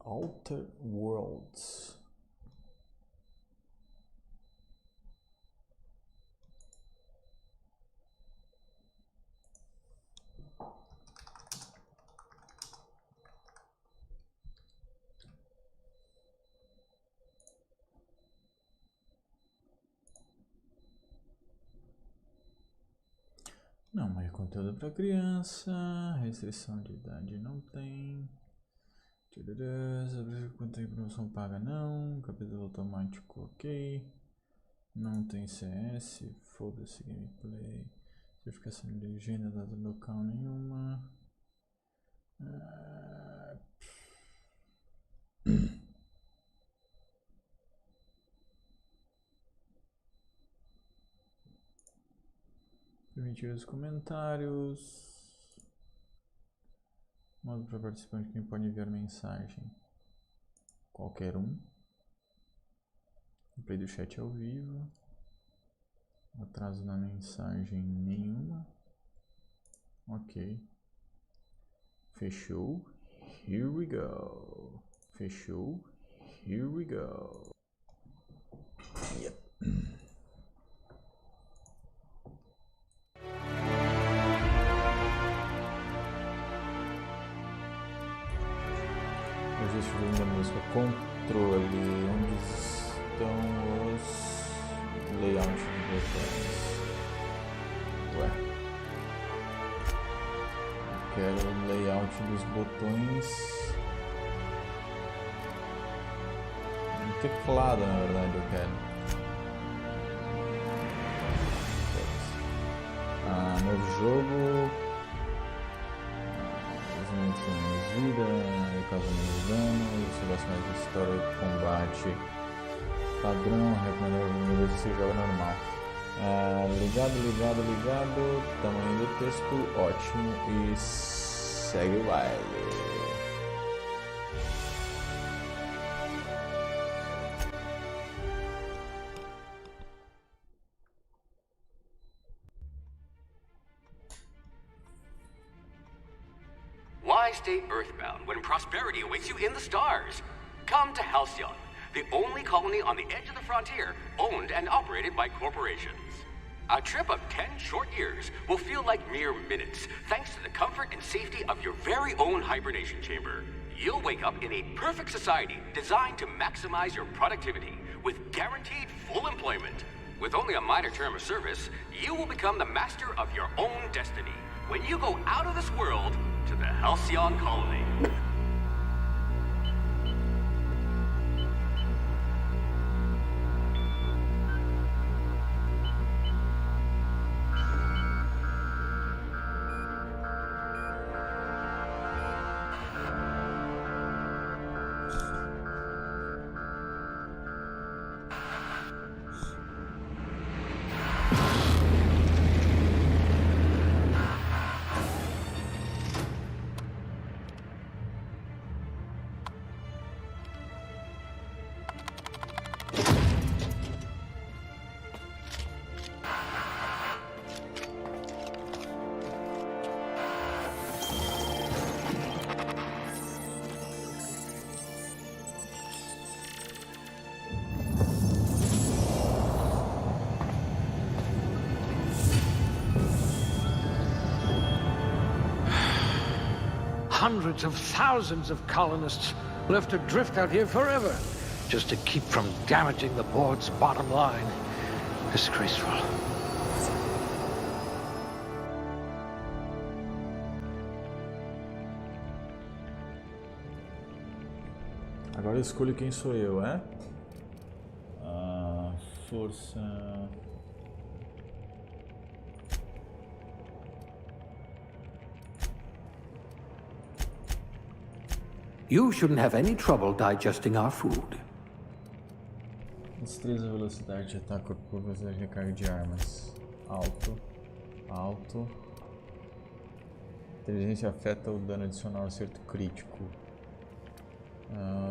Outer Worlds. Não, mas conteúdo para criança, restrição de idade não tem. Quanto tem promoção paga não, capítulo automático ok. Não tem CS, foda-se gameplay. Certificação de legenda, data local nenhuma. Permitir os comentários. Modo para participante, quem pode enviar mensagem? Qualquer um. O play do chat ao vivo. Atraso na mensagem nenhuma. Ok. Fechou. Here we go. Fechou. Here we go. Yep. Registro da música. Controle. Onde estão os layouts de botões? Ué. Eu quero o layout dos botões. No teclado, na verdade, eu quero. Novo jogo. Os momentos com menos vida, causa menos dano, você gosta mais de história, combate padrão, recomendado nível de se joga normal. Ligado, tamanho do texto, ótimo, e segue o baile. Why stay earthbound when prosperity awaits you in the stars? Come to Halcyon, the only colony on the edge of the frontier, owned and operated by corporations. A trip of 10 short years will feel like mere minutes, thanks to the comfort and safety of your very own hibernation chamber. You'll wake up in a perfect society designed to maximize your productivity, with guaranteed full employment. With only a minor term of service, you will become the master of your own destiny when you go out of this world to the Halcyon colony. Hundreds of thousands of colonists left to drift out here forever, just to keep from damaging the board's bottom line. Disgraceful. Agora eu escolho quem sou eu, é? Força... You shouldn't have any trouble digesting our food. Destreza, velocidade de ataque, corpo, velocidade de recarga de armas. Alto. Inteligência afeta o dano adicional acerto crítico.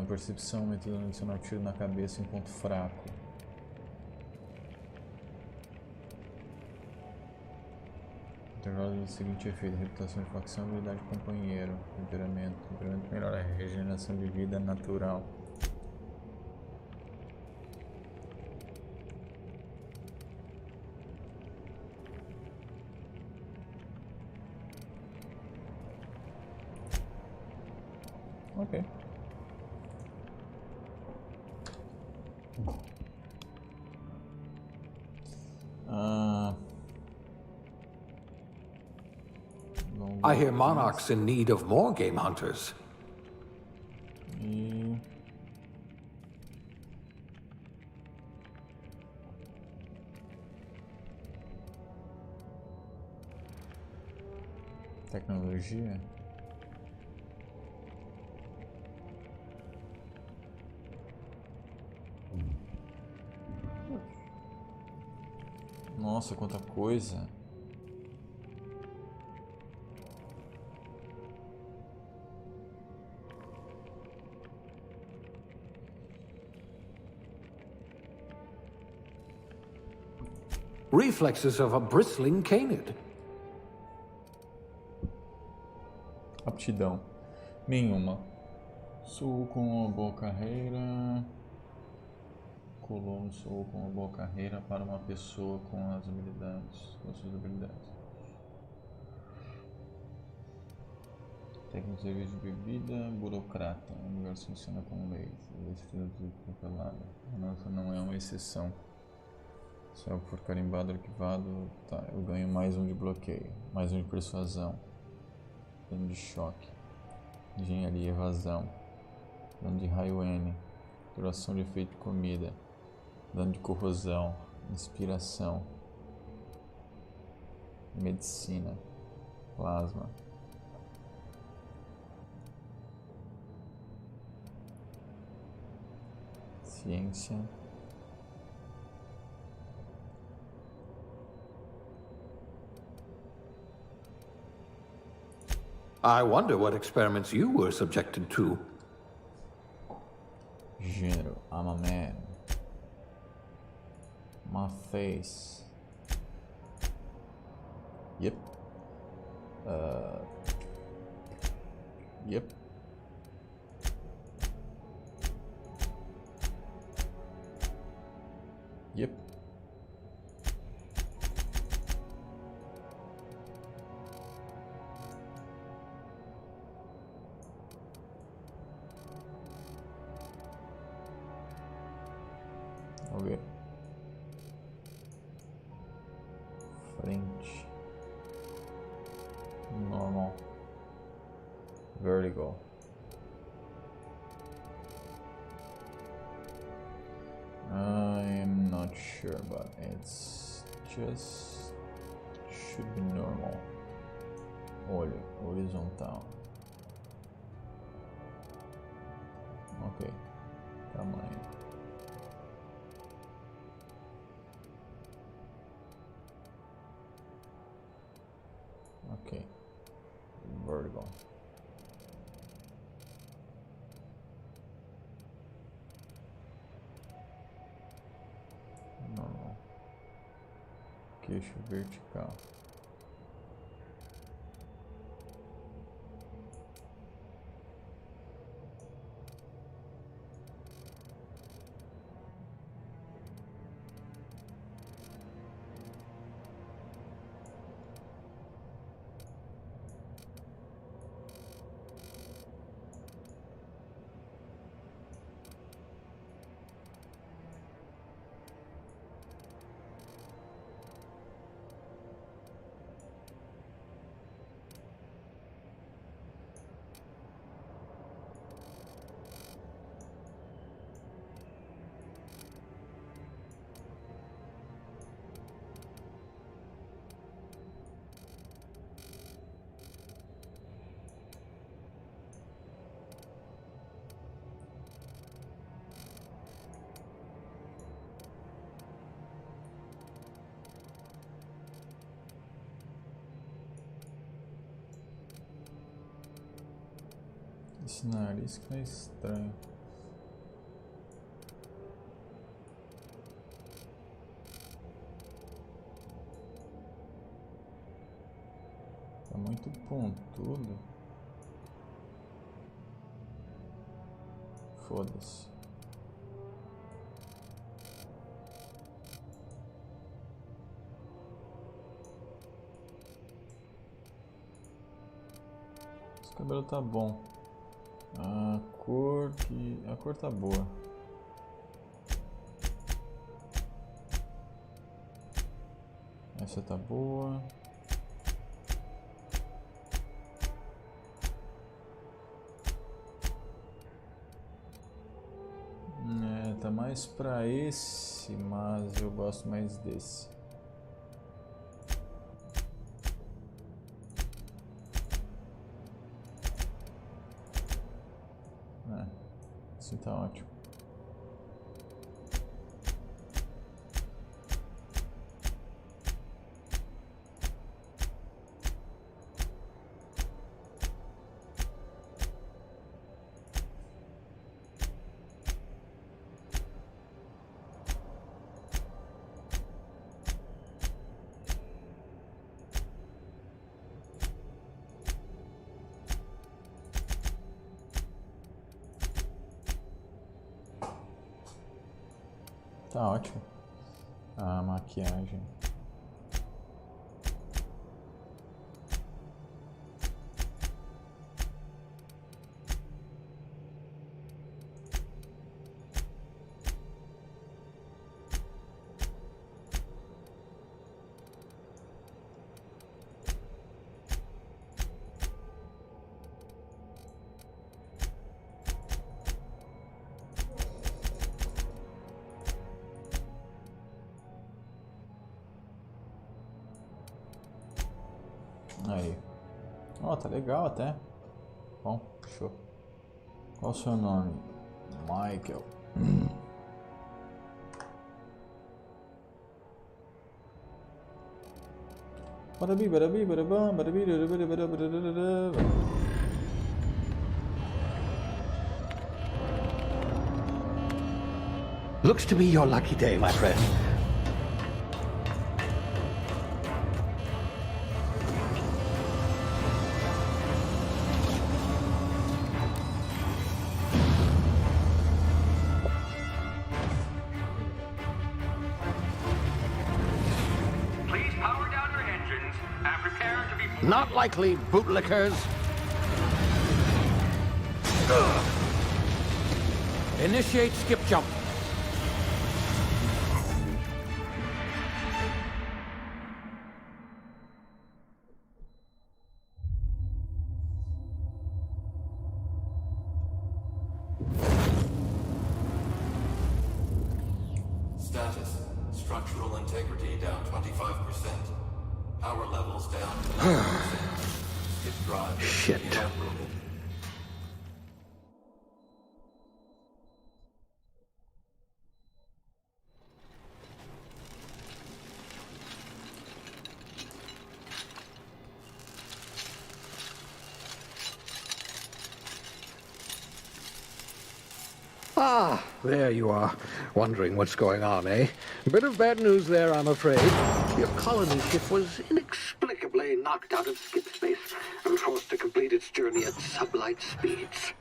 Percepção aumenta o dano adicional tiro na cabeça em ponto fraco. Tecnologia do seguinte efeito: reputação de facção, habilidade de companheiro, temperamento. Temperamento melhora, regeneração de vida natural. Ok. I hear Monarch's in need of more game hunters. E... tecnologia. Nossa, quanta coisa. Reflexes of a bristling canid. Aptidão. Nenhuma. Sou com uma boa carreira. Colono sou com uma boa carreira para uma pessoa com as habilidades. Com suas habilidades. Técnico de serviço de bebida. Burocrata. O universo funciona com leis. Nossa, não é uma exceção. Se eu for carimbado, arquivado, tá, eu ganho mais um de bloqueio, mais um de persuasão, dano de choque, engenharia, evasão, dano de raio N, duração de efeito de comida, dano de corrosão, inspiração, medicina, plasma. Ciência. I wonder what experiments you were subjected to. Gênero, I'm a man. My face. Yep. Yep. Yep. Ok. Frente. Normal. Vertical. I'm not sure, but it's just should be normal. Olho, horizontal. Ok. Tamanho. Ok. Vertical. Normal. Queixo vertical. Esse nariz que é estranho. muito pontudo. Foda-se. Esse cabelo tá bom. A cor tá boa. Essa tá boa. Tá mais pra esse, mas eu gosto mais desse. Assim tá ótimo. Tá ótimo. A maquiagem. Aí. Ó, tá legal até. Bom, show. Qual o seu nome? Michael. Barabi, barabi, barabam, barabi, barabi, barabi, barabi. Looks to be your lucky day, my friend. Not likely, bootlickers. Initiate skip jump. Status. Structural integrity down 25%. Power levels down to 90%. Skip drive. Shit. Inoperable. Ah, there you are. Wondering what's going on, eh? A bit of bad news there, I'm afraid. Your colony ship was inexplicably knocked out of skip space and forced to complete its journey at sublight speeds.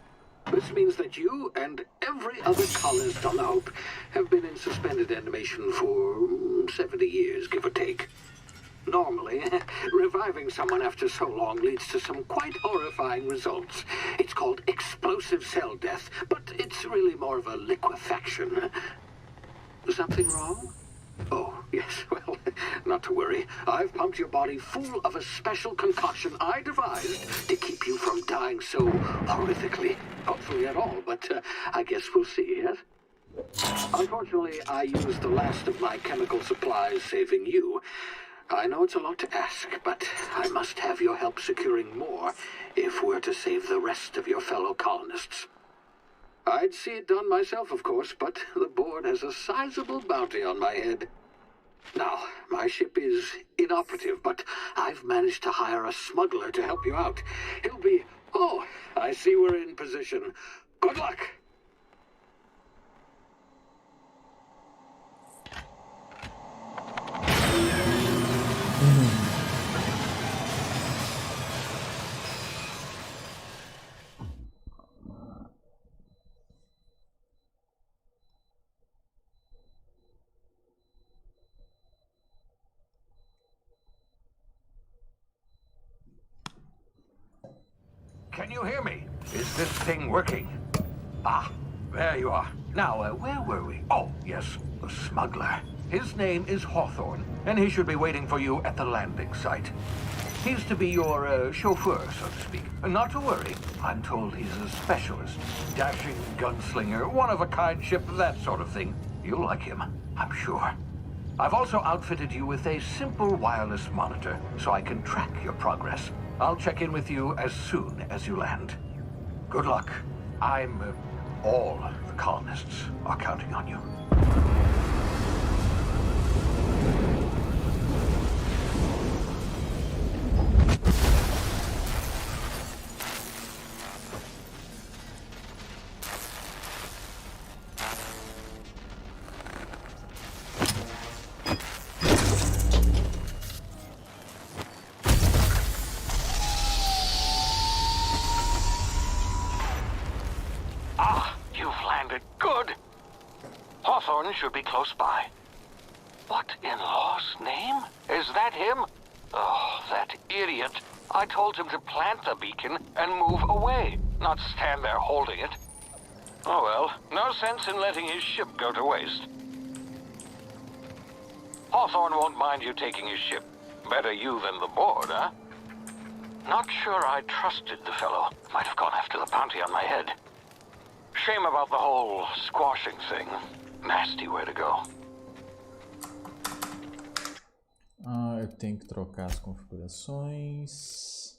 This means that you and every other colonist on the Hope have been in suspended animation for 70 years, give or take. Normally, reviving someone after so long leads to some quite horrifying results. It's called explosive cell death, but it's really more of a liquefaction. Something wrong? Oh, yes, well, not to worry. I've pumped your body full of a special concoction I devised to keep you from dying so horrifically. Hopefully at all, but I guess we'll see, yes? Unfortunately, I used the last of my chemical supplies saving you. I know it's a lot to ask, but I must have your help securing more if we're to save the rest of your fellow colonists. I'd see it done myself, of course, but the board has a sizable bounty on my head. Now, my ship is inoperative, but I've managed to hire a smuggler to help you out. He'll be... Oh, I see we're in position. Good luck! you hear me? Is this thing working? Ah, there you are. Now, where were we? Oh, yes, the smuggler. His name is Hawthorne, and he should be waiting for you at the landing site. He's to be your chauffeur, so to speak. Not to worry. I'm told he's a specialist. Dashing gunslinger, one-of-a-kind ship, that sort of thing. You'll like him, I'm sure. I've also outfitted you with a simple wireless monitor, so I can track your progress. I'll check in with you as soon as you land. Good luck. All the colonists are counting on you. Hawthorne should be close by. What in law's name? Is that him? Oh, that idiot. I told him to plant the beacon and move away, not stand there holding it. Oh well, no sense in letting his ship go to waste. Hawthorne won't mind you taking his ship. Better you than the board, huh? Not sure I trusted the fellow. Might have gone after the bounty on my head. Shame about the whole squashing thing. Nasty way to go. Eu tenho que trocar as configurações.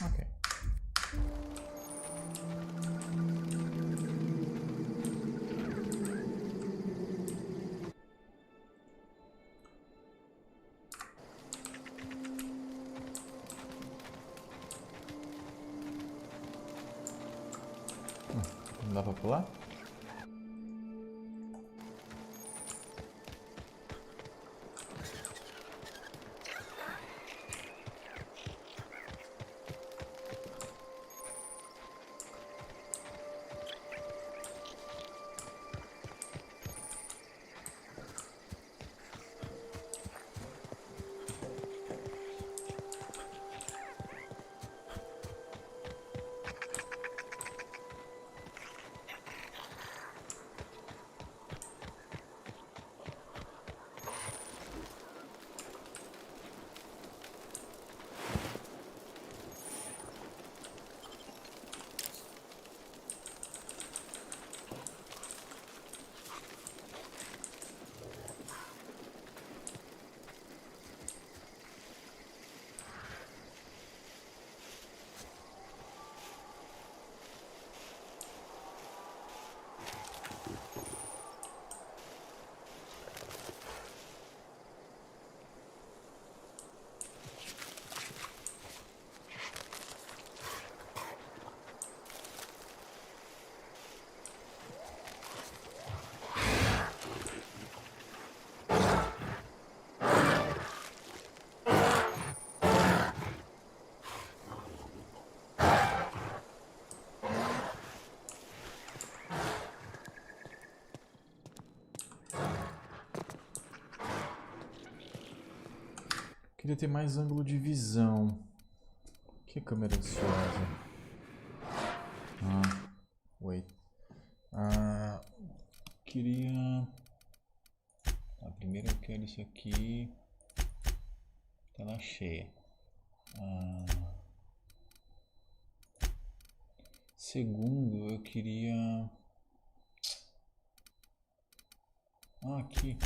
Ok. Não dá pra pular? Queria ter mais ângulo de visão. Que câmera ansiosa. Wait. Queria... Primeiro eu quero isso aqui. Tela cheia. Segundo, eu queria... aqui.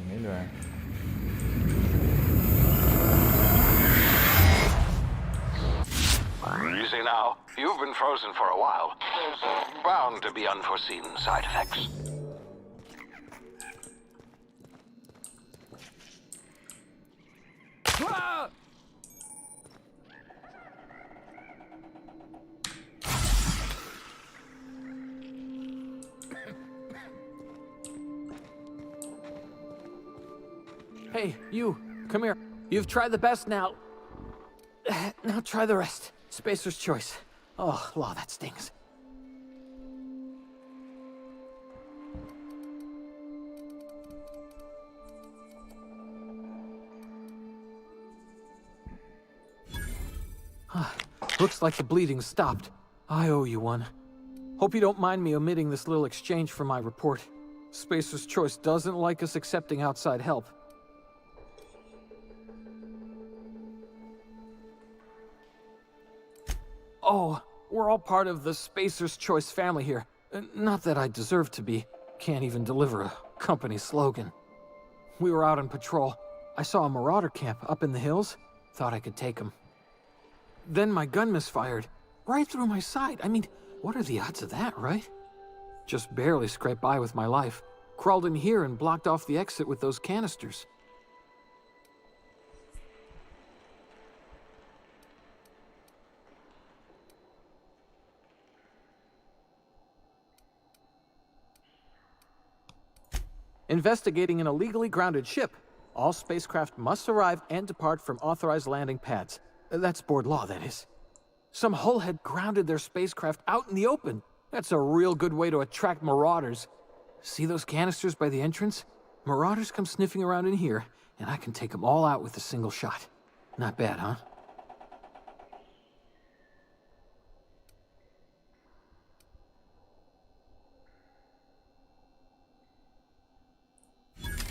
Melhor. Easy now. You've been frozen for a while. There's bound to be unforeseen side effects. Hey, you, come here. You've tried the best now. Now try the rest. Spacer's choice. Oh, law, that stings. Looks like the bleeding stopped. I owe you one. Hope you don't mind me omitting this little exchange from my report. Spacer's choice doesn't like us accepting outside help. Oh, we're all part of the Spacer's Choice family here. Not that I deserve to be. Can't even deliver a company slogan. We were out on patrol. I saw a marauder camp up in the hills. Thought I could take them. Then my gun misfired. Right through my side. I mean, what are the odds of that, right? Just barely scraped by with my life. Crawled in here and blocked off the exit with those canisters. Investigating an illegally grounded ship. All spacecraft must arrive and depart from authorized landing pads. That's board law, that is. Some hull had grounded their spacecraft out in the open. That's a real good way to attract marauders. See those canisters by the entrance? Marauders come sniffing around in here, and I can take them all out with a single shot. Not bad, huh?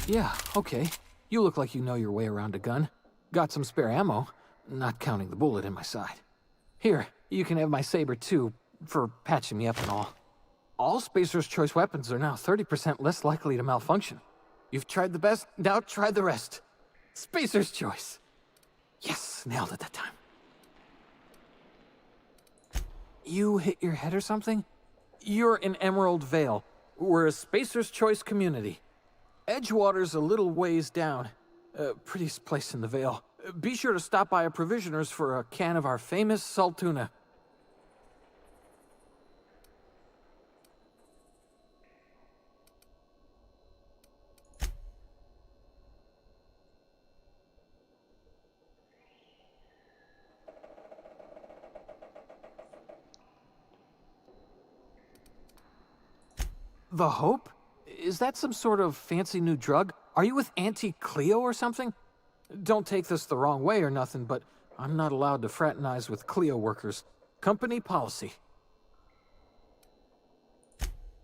Yeah, okay. You look like you know your way around a gun. Got some spare ammo, not counting the bullet in my side. Here, you can have my saber too, for patching me up and all. All Spacer's Choice weapons are now 30% less likely to malfunction. You've tried the best, now try the rest. Spacer's Choice. Yes, nailed it that time. You hit your head or something? You're in Emerald Vale. We're a Spacer's Choice community. Edgewater's a little ways down. Prettiest place in the Vale. Be sure to stop by a provisioner's for a can of our famous salt tuna. The Hope? Is that some sort of fancy new drug? Are you with Auntie Cleo or something? Don't take this the wrong way or nothing, but I'm not allowed to fraternize with Cleo workers. Company policy.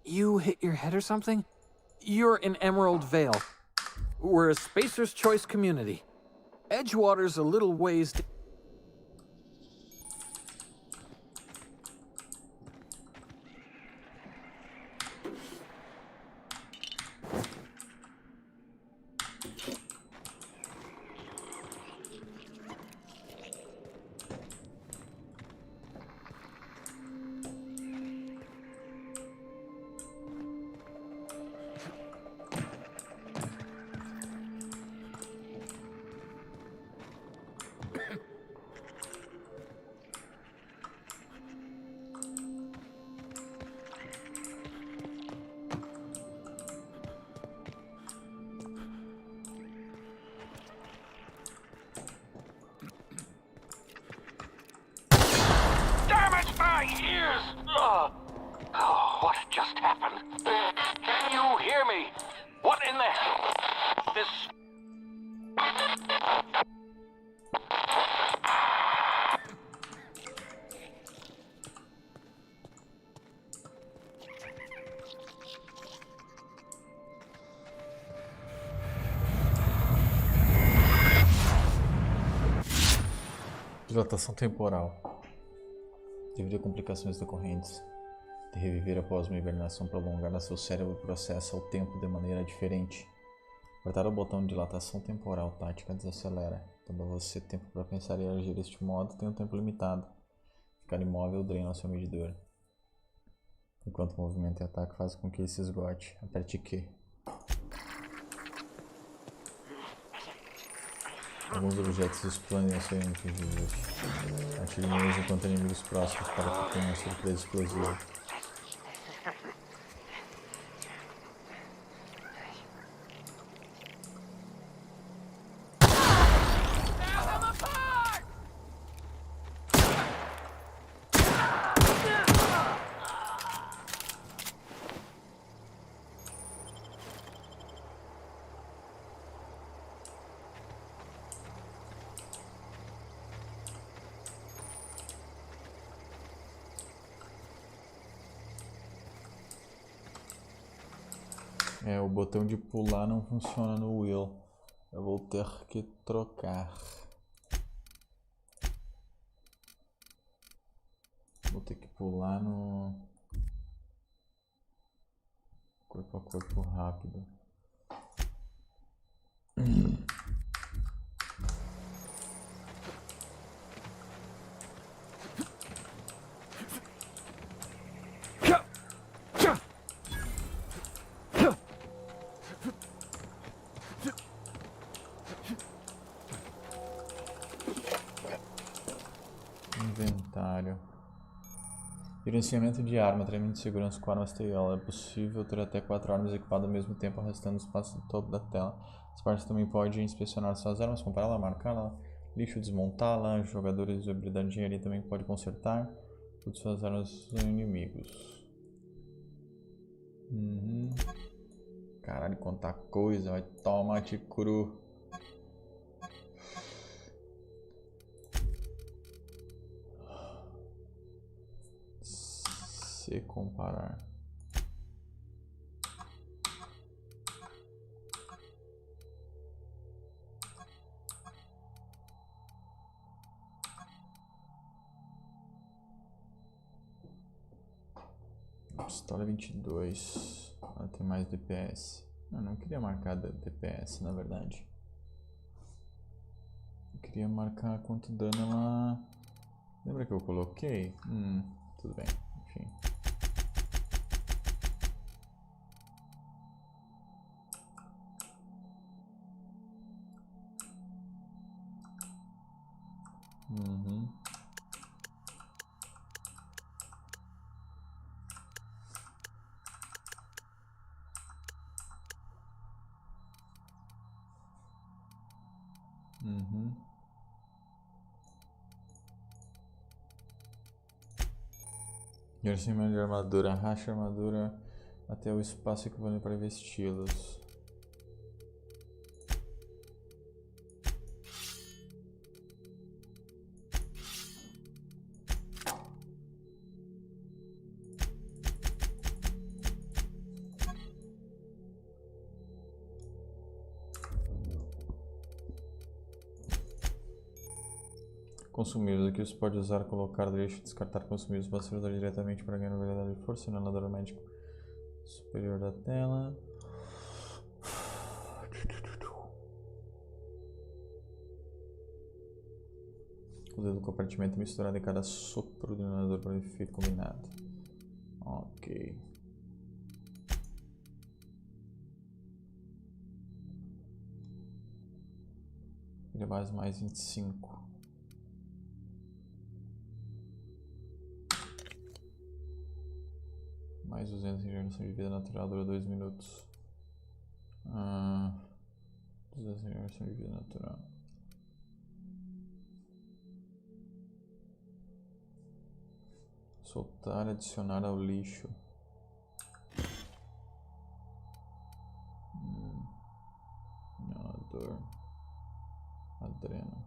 You hit your head or something? You're in Emerald Vale. We're a Spacer's Choice community. Edgewater's a little ways... What just happened? Can you hear me? What in the hell? This... Dilatação temporal. Devido a complicações decorrentes de reviver após uma hibernação prolongada, seu cérebro processa o tempo de maneira diferente. Apertar o botão de dilatação temporal tática desacelera, dando a você tempo para pensar e agir. Deste modo, tem um tempo limitado. Ficar imóvel drena seu medidor, enquanto o movimento e ataque fazem com que ele se esgote. Aperte Q. Alguns objetos explodem ao serem impedidos. Atire neles enquanto inimigos próximos para que tenham surpresa explosiva. O botão de pular não funciona no Will. Eu vou ter que trocar. Vou ter que pular no corpo a corpo rápido. Inventário. Gerenciamento de arma, treinamento de segurança com armas TIL. É possível ter até 4 armas equipadas ao mesmo tempo, arrastando o espaço do topo da tela. As partes também podem inspecionar suas armas, compará-la, marcá-la, lixo, desmontá-la. Jogadores de habilidade de engenharia também podem consertar todas suas armas dos inimigos. Caralho, quanta coisa, vai tomate cru. Se comparar. Pistola 22. Ela tem mais DPS. Eu não queria marcar DPS, na verdade. Eu queria marcar quanto dano ela... Lembra que eu coloquei? Tudo bem, enfim. Gerenciamento de armadura. Racha a armadura até o espaço equivalente para vesti-los. Consumíveis. Aqui você pode usar, colocar lixo, descartar consumíveis. Você usar diretamente para ganhar velocidade de força. Inalador médico superior da tela. O dedo do compartimento misturado em cada sopro do inalador para o efeito combinado. Ok. Ele é mais 25. Mais 200 em geração de vida natural, dura 2 minutos. 200 em geração de vida natural. Soltar, adicionar ao lixo. Inalador. Adreno.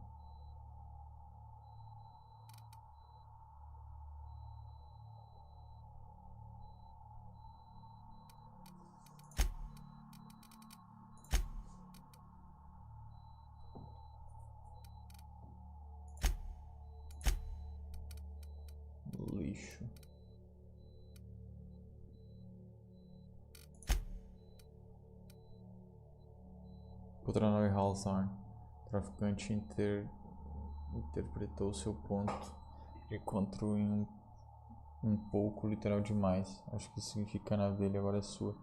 bicho. Cotranoi Hawthorne. Traficante interpretou seu ponto de encontro em um pouco literal demais. Acho que isso significa na velha agora é sua.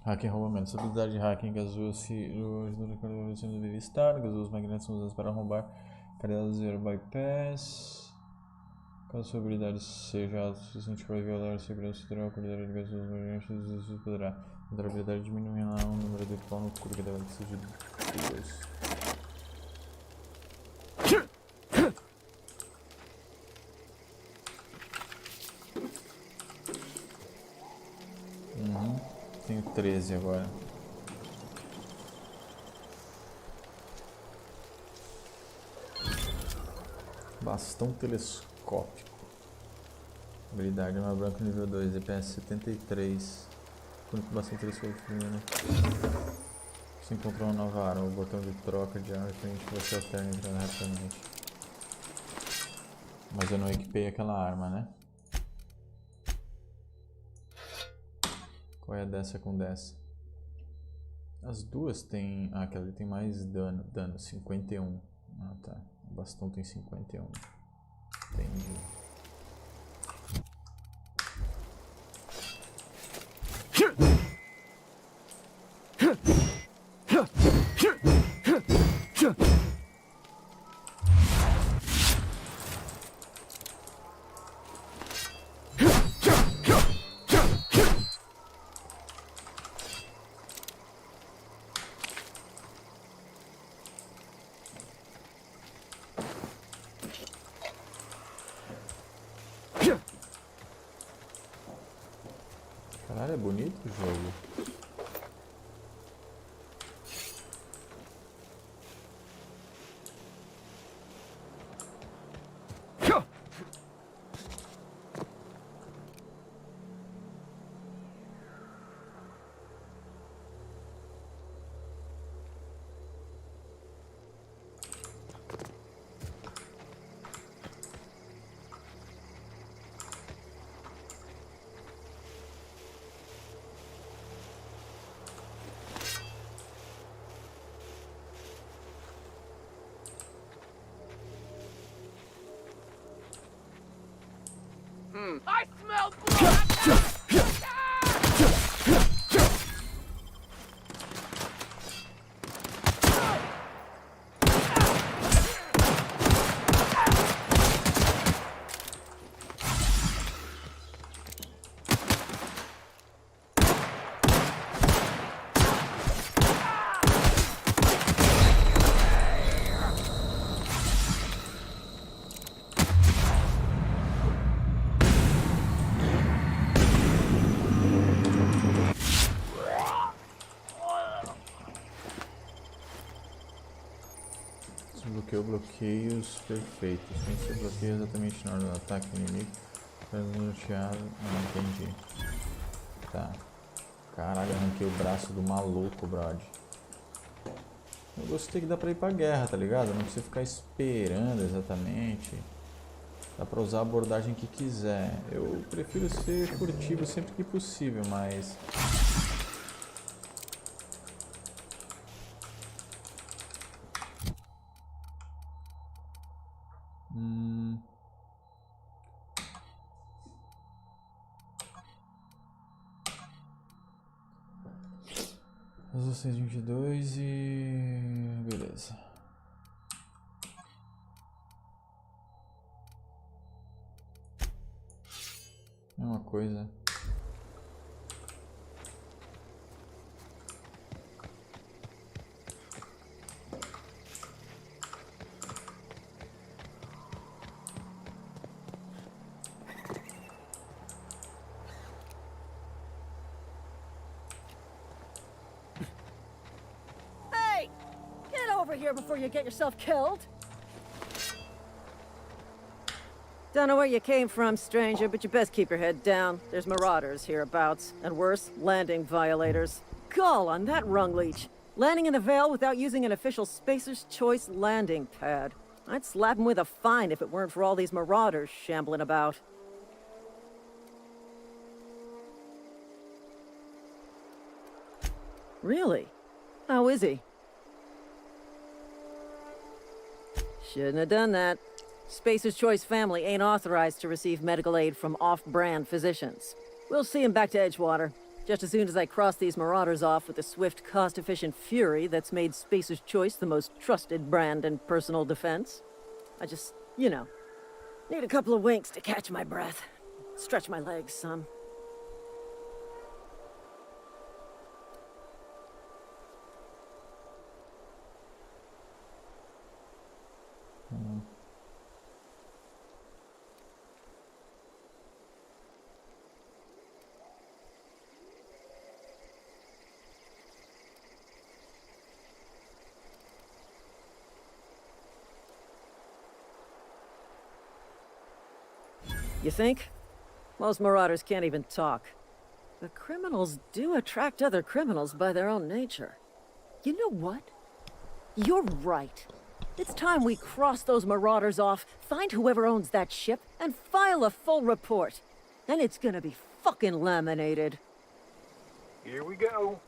Hacking roubamento. Essa habilidade de hacking Gazoo deveria estar. Gazoo's magnéticos são usados para roubar. Cadê zero bypass? Caso sua habilidade seja alta o suficiente para violar a segurança estrutural, a qualidade de Gazoo's magnéticos você poderá. A habilidade diminui lá o número de pau no cu que deve ser de 2. Tenho 13 agora. Bastão telescópico. Habilidade arma branca nível 2, DPS 73. Com bastão telescópico, né? Você encontrou uma nova arma, o botão de troca de arma permite que você alterne entre elas rapidamente. Mas eu não equipei aquela arma, né? Qual é dessa com dessa? As duas tem... Ah, aquela ali tem mais dano. Dano, 51. Ah, tá. O bastão tem 51. Entendi. Caralho, é bonito o jogo. I smell blood! Desbloqueou bloqueios perfeitos. Quando você bloqueia exatamente na hora do ataque do inimigo, faz um norteado. Ah, entendi. Tá. Caralho, arranquei o braço do maluco, brother. Eu gostei que dá pra ir pra guerra, tá ligado? Não precisa ficar esperando exatamente. Dá pra usar a abordagem que quiser. Eu prefiro ser furtivo sempre que possível, mas... usou 622 e... beleza. Mesma coisa. Hey! Get over here before you get yourself killed! Don't know where you came from, stranger, but you best keep your head down. There's marauders hereabouts, and worse, landing violators. Gall on that rung leech. Landing in the Vale without using an official Spacer's Choice landing pad. I'd slap him with a fine if it weren't for all these marauders shambling about. Really? How is he? Shouldn't have done that. Spacer's Choice family ain't authorized to receive medical aid from off-brand physicians. We'll see him back to Edgewater, just as soon as I cross these marauders off with the swift, cost-efficient fury that's made Spacer's Choice the most trusted brand in personal defense. I just, you know, need a couple of winks to catch my breath. Stretch my legs some. You think? Most marauders can't even talk. But criminals do attract other criminals by their own nature. You know what? You're right. It's time we cross those marauders off, find whoever owns that ship, and file a full report. Then it's gonna be fucking laminated. Here we go.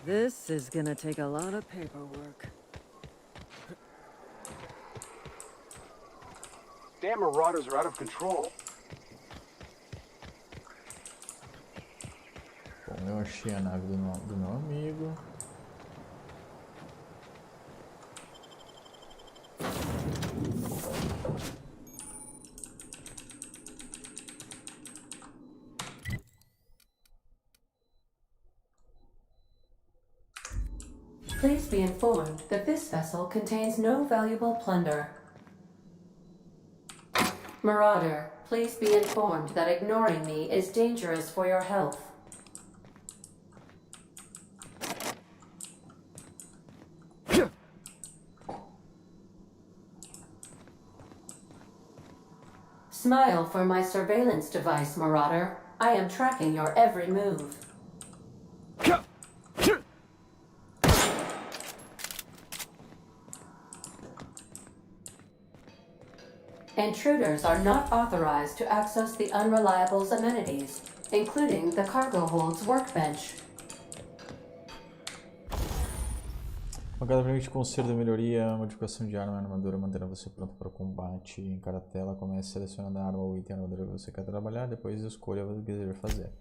This is gonna take a lot of paperwork. Damn marauders are out of control. Bom, eu achei a nave do meu amigo. Please be informed that this vessel contains no valuable plunder. Marauder, please be informed that ignoring me is dangerous for your health. Smile for my surveillance device, Marauder. I am tracking your every move. Intruders are not authorized to access the Unreliable's amenities, including the cargo hold's workbench. Pancada permite conserto da melhoria, modificação de arma e armadura, manterá você pronto para o combate. Em cada tela, comece selecionando a arma ou item armadura que você quer trabalhar, depois escolha o que deseja fazer.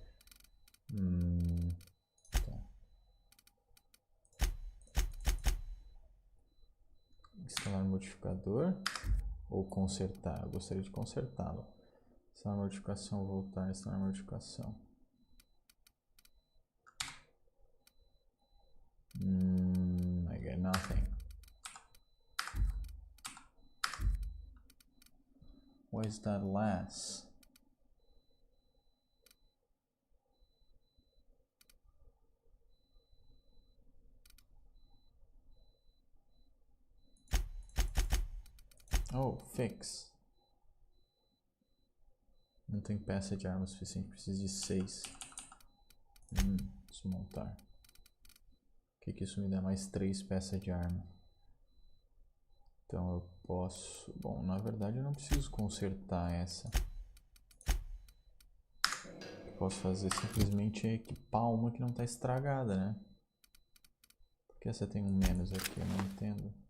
Tá. Instalar modificador ou consertar. Eu gostaria de consertá-lo. Instalar modificação, voltar, instalar modificação. I get nothing. What is that last? Oh, fix. Não tem peça de arma suficiente, preciso de 6. Desmontar. O que isso me dá? Mais 3 peças de arma. Então eu posso... Bom, na verdade eu não preciso consertar essa. O que eu posso fazer simplesmente é equipar uma que não está estragada, né? Por que essa tem um menos aqui? Eu não entendo.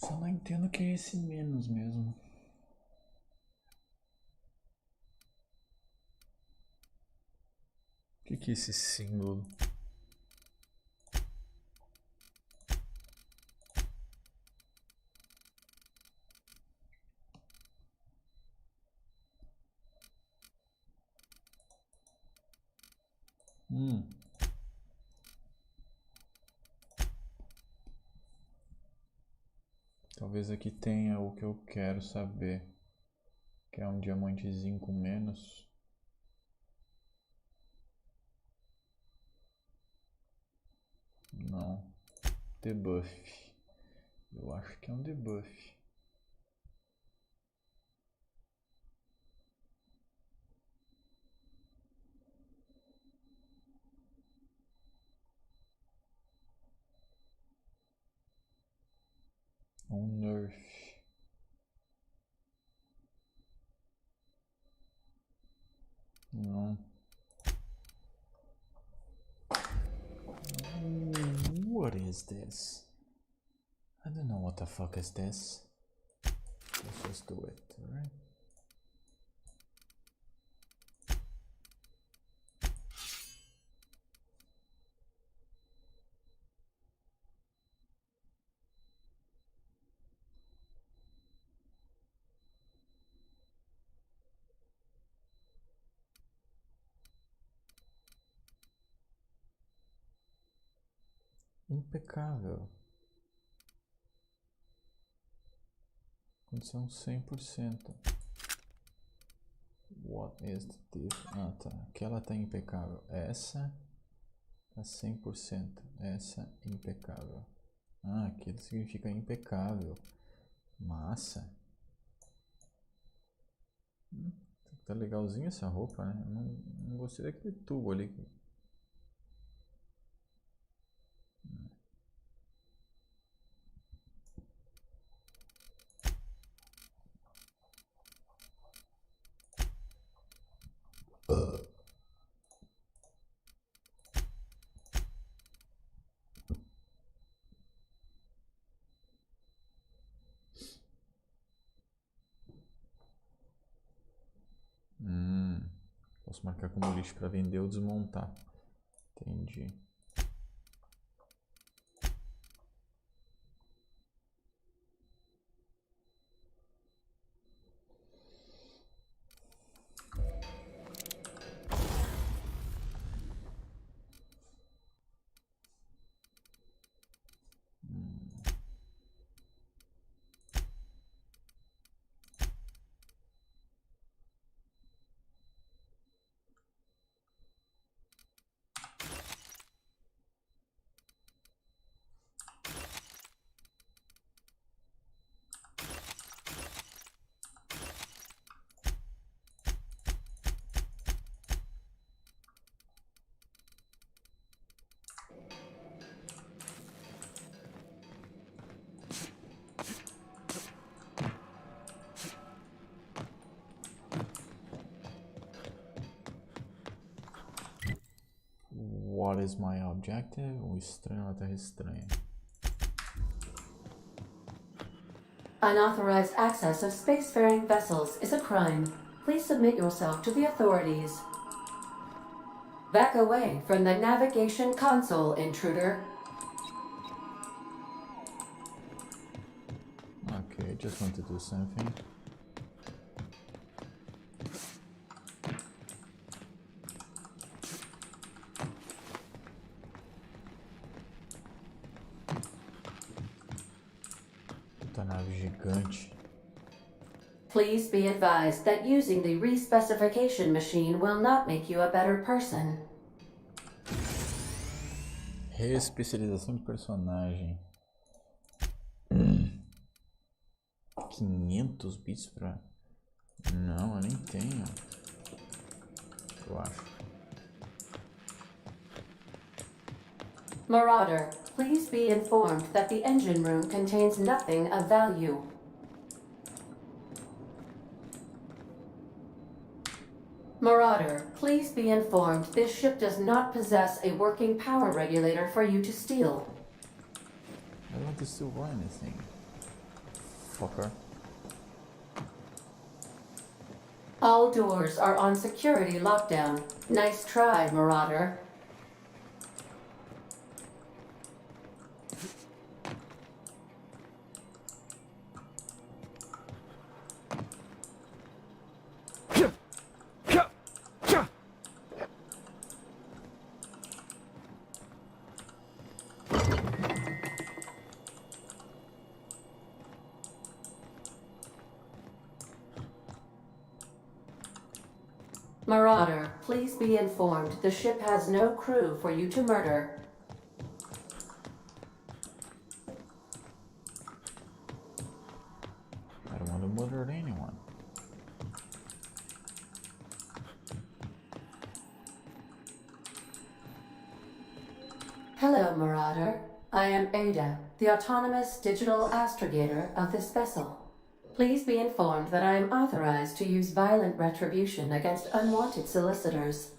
Só não entendo que é esse menos mesmo. O que é esse símbolo? Talvez aqui tenha o que eu quero saber. Que é um diamantezinho com menos. Não. Debuff. Eu acho que é um debuff. Um nerf. Não. What is this? I don't know what the fuck is this. Let's just do it, alright? Impecável. Condição 100%. What is the difference? Ah, tá. Aquela tá impecável. Essa tá 100%. Essa impecável. Ah, aquilo significa impecável. Massa. Tá legalzinho essa roupa, né? Eu não gostei daquele tubo ali. Posso marcar como lixo para vender ou desmontar. Entendi. What is my objective? O estranho na Terra Estranha. Unauthorized access of spacefaring vessels is a crime. Please submit yourself to the authorities. Back away from the navigation console, intruder. Okay, just want to do something. Please be advised that using the respecification machine will not make you a better person. Reespecialização de personagem. 500 bits pra... Não, eu nem tenho. Eu acho. Marauder, please be informed that the engine room contains nothing of value. Marauder, please be informed this ship does not possess a working power regulator for you to steal. I don't want to steal anything. Fucker. All doors are on security lockdown. Nice try, Marauder. Marauder, please be informed the ship has no crew for you to murder. I don't want to murder anyone. Hello, Marauder. I am Ada, the autonomous digital astrogator of this vessel. Please be informed that I am authorized to use violent retribution against unwanted solicitors.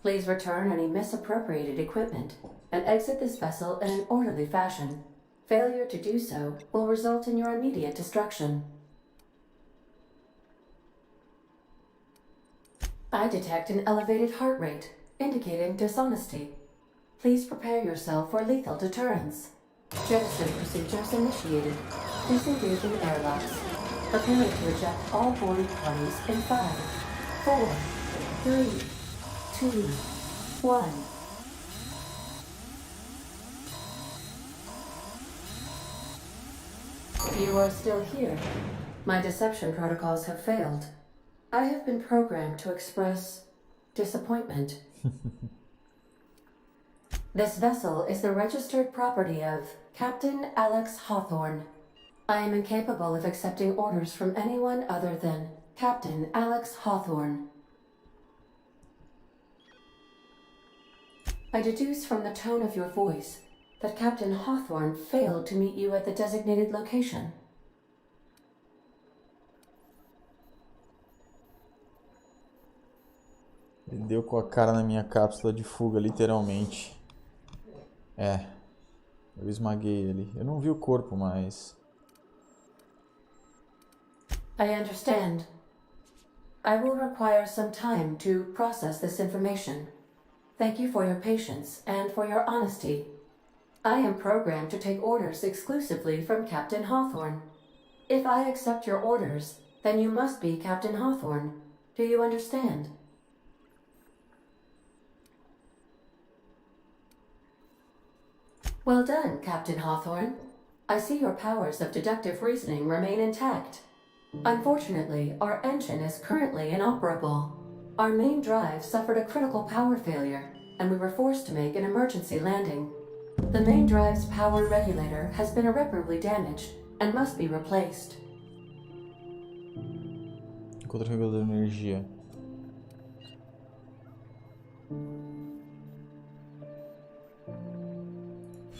Please return any misappropriated equipment and exit this vessel in an orderly fashion. Failure to do so will result in your immediate destruction. I detect an elevated heart rate, indicating dishonesty. Please prepare yourself for lethal deterrence. Jettison procedures initiated. Disengaging airlocks. Preparing to eject all boarding parties in 5, 4, 3, 2, 1. You are still here. My deception protocols have failed. I have been programmed to express disappointment. This vessel is the registered property of Captain Alex Hawthorne. I am incapable of accepting orders from anyone other than Captain Alex Hawthorne. I deduce from the tone of your voice that Captain Hawthorne failed to meet you at the designated location. Ele deu com a cara na minha cápsula de fuga, literalmente. É, eu esmaguei ele. Eu não vi o corpo, mas... I understand. I will require some time to process this information. Thank you for your patience and for your honesty. I am programmed to take orders exclusively from Captain Hawthorne. If I accept your orders, then you must be Captain Hawthorne. Do you understand? Well done, Captain Hawthorne. I see your powers of deductive reasoning remain intact. Unfortunately, our engine is currently inoperable. Our main drive suffered a critical power failure, and we were forced to make an emergency landing. The main drive's power regulator has been irreparably damaged and must be replaced. Contra-regulador de energia.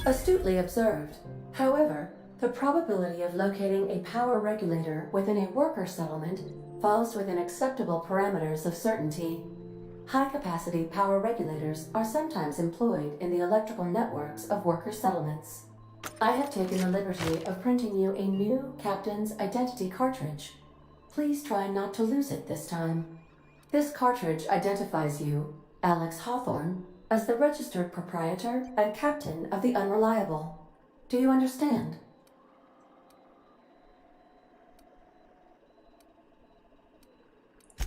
Astutely observed. However, the probability of locating a power regulator within a worker settlement falls within acceptable parameters of certainty. High-capacity power regulators are sometimes employed in the electrical networks of worker settlements. I have taken the liberty of printing you a new Captain's Identity cartridge. Please try not to lose it this time. This cartridge identifies you, Alex Hawthorne, as the registered proprietor and captain of the Unreliable. Do you understand?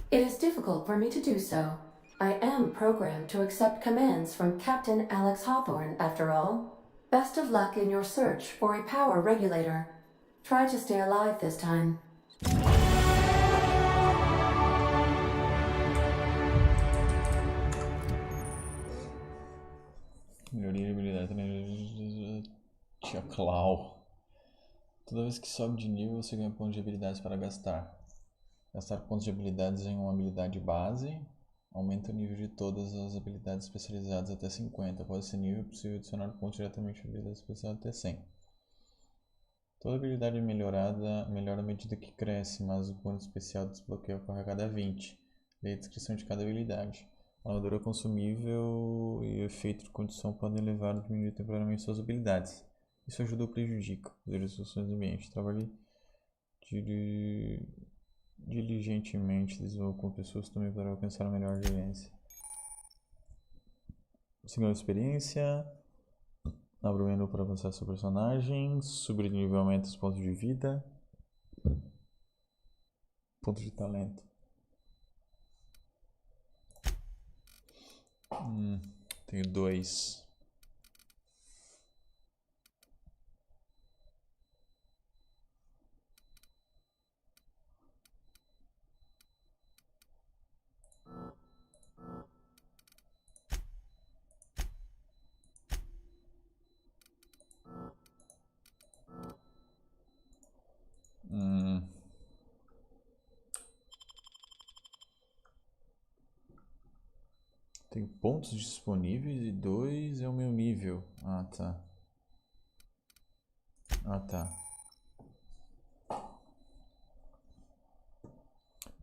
It is difficult for me to do so. I am programmed to accept commands from Captain Alex Hawthorne, after all. Best of luck in your search for a power regulator. Try to stay alive this time. Claw. Toda vez que sobe de nível, você ganha pontos de habilidades para gastar. Gastar pontos de habilidades em uma habilidade base aumenta o nível de todas as habilidades especializadas até 50. Após esse nível, é possível adicionar pontos diretamente a habilidades especializadas até 100. Toda habilidade melhorada melhora à medida que cresce, mas o ponto especial do desbloqueio ocorre a cada 20. Leia a descrição de cada habilidade. A armadura consumível e o efeito de condição podem levar a diminuir temporariamente suas habilidades. Isso ajuda ou prejudica. Fazer instruções do ambiente. Trabalhe diligentemente, desenvolva com pessoas também para alcançar a melhor gerência. Segunda experiência. Abra o menu para avançar seu personagem. Subir de nível aumenta os pontos de vida. Pontos de talento. Tenho 2. Tenho pontos disponíveis e 2 é o meu nível. Ah, tá.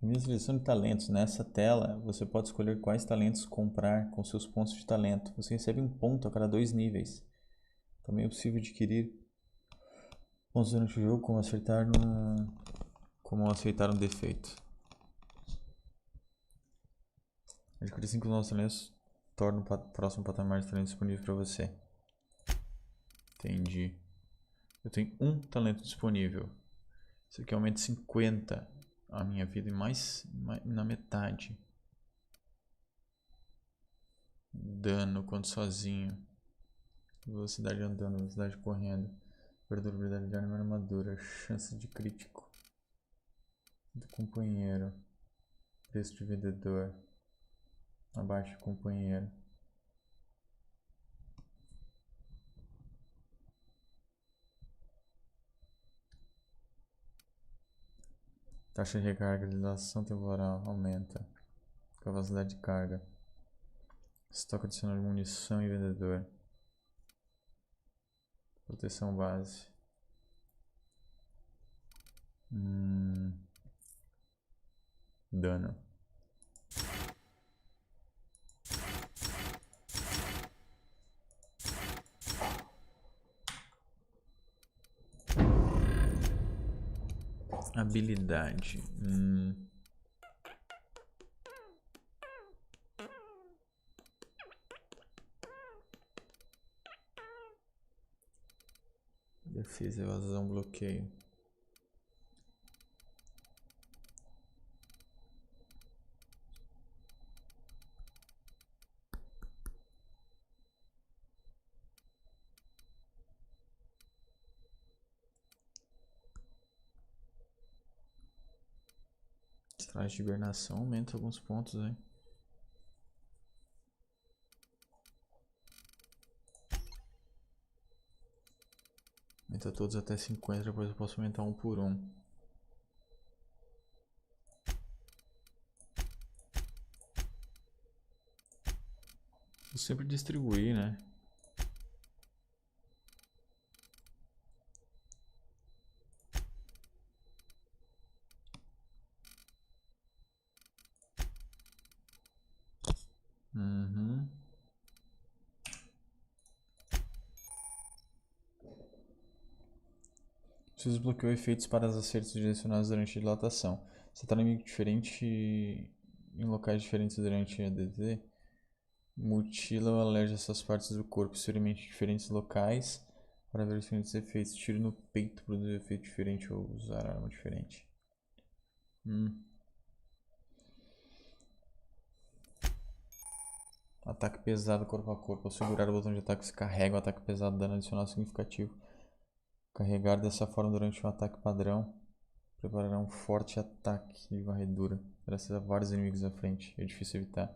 Minha seleção de talentos. Nessa tela, você pode escolher quais talentos comprar com seus pontos de talento. Você recebe um ponto a cada 2 níveis. Também é possível adquirir pontos durante o jogo, como aceitar um defeito. Adquirir 5 novos talentos torna o próximo patamar de talento disponível para você. Entendi. Eu tenho um talento disponível. Isso aqui aumenta 50 a minha vida e mais na metade. Dano quando sozinho. Velocidade andando, velocidade correndo. Durabilidade de arma e armadura. Chance de crítico do companheiro. Preço de vendedor. Abaixo do companheiro. Taxa de recarga, dilatação temporal aumenta. Capacidade de carga. Estoque adicional de munição e vendedor. Proteção base. Dano. Habilidade. Defesa, evasão, bloqueio. Traje de hibernação aumenta alguns pontos, hein? Aumenta todos até 50, depois eu posso aumentar um por um. Vou sempre distribuir, né? Você desbloqueou efeitos para os acertos direcionados durante a dilatação. Você está em inimigo diferente em locais diferentes durante a DD. Mutila ou alerja essas partes do corpo, experimente em diferentes locais para ver diferentes efeitos. Tiro no peito produz efeito diferente ou usar arma diferente. Ataque pesado corpo a corpo. Ao segurar o botão de ataque, se carrega o ataque pesado, dano adicional significativo. Carregar dessa forma durante um ataque padrão preparará um forte ataque de varredura. Graças a vários inimigos à frente. É difícil evitar.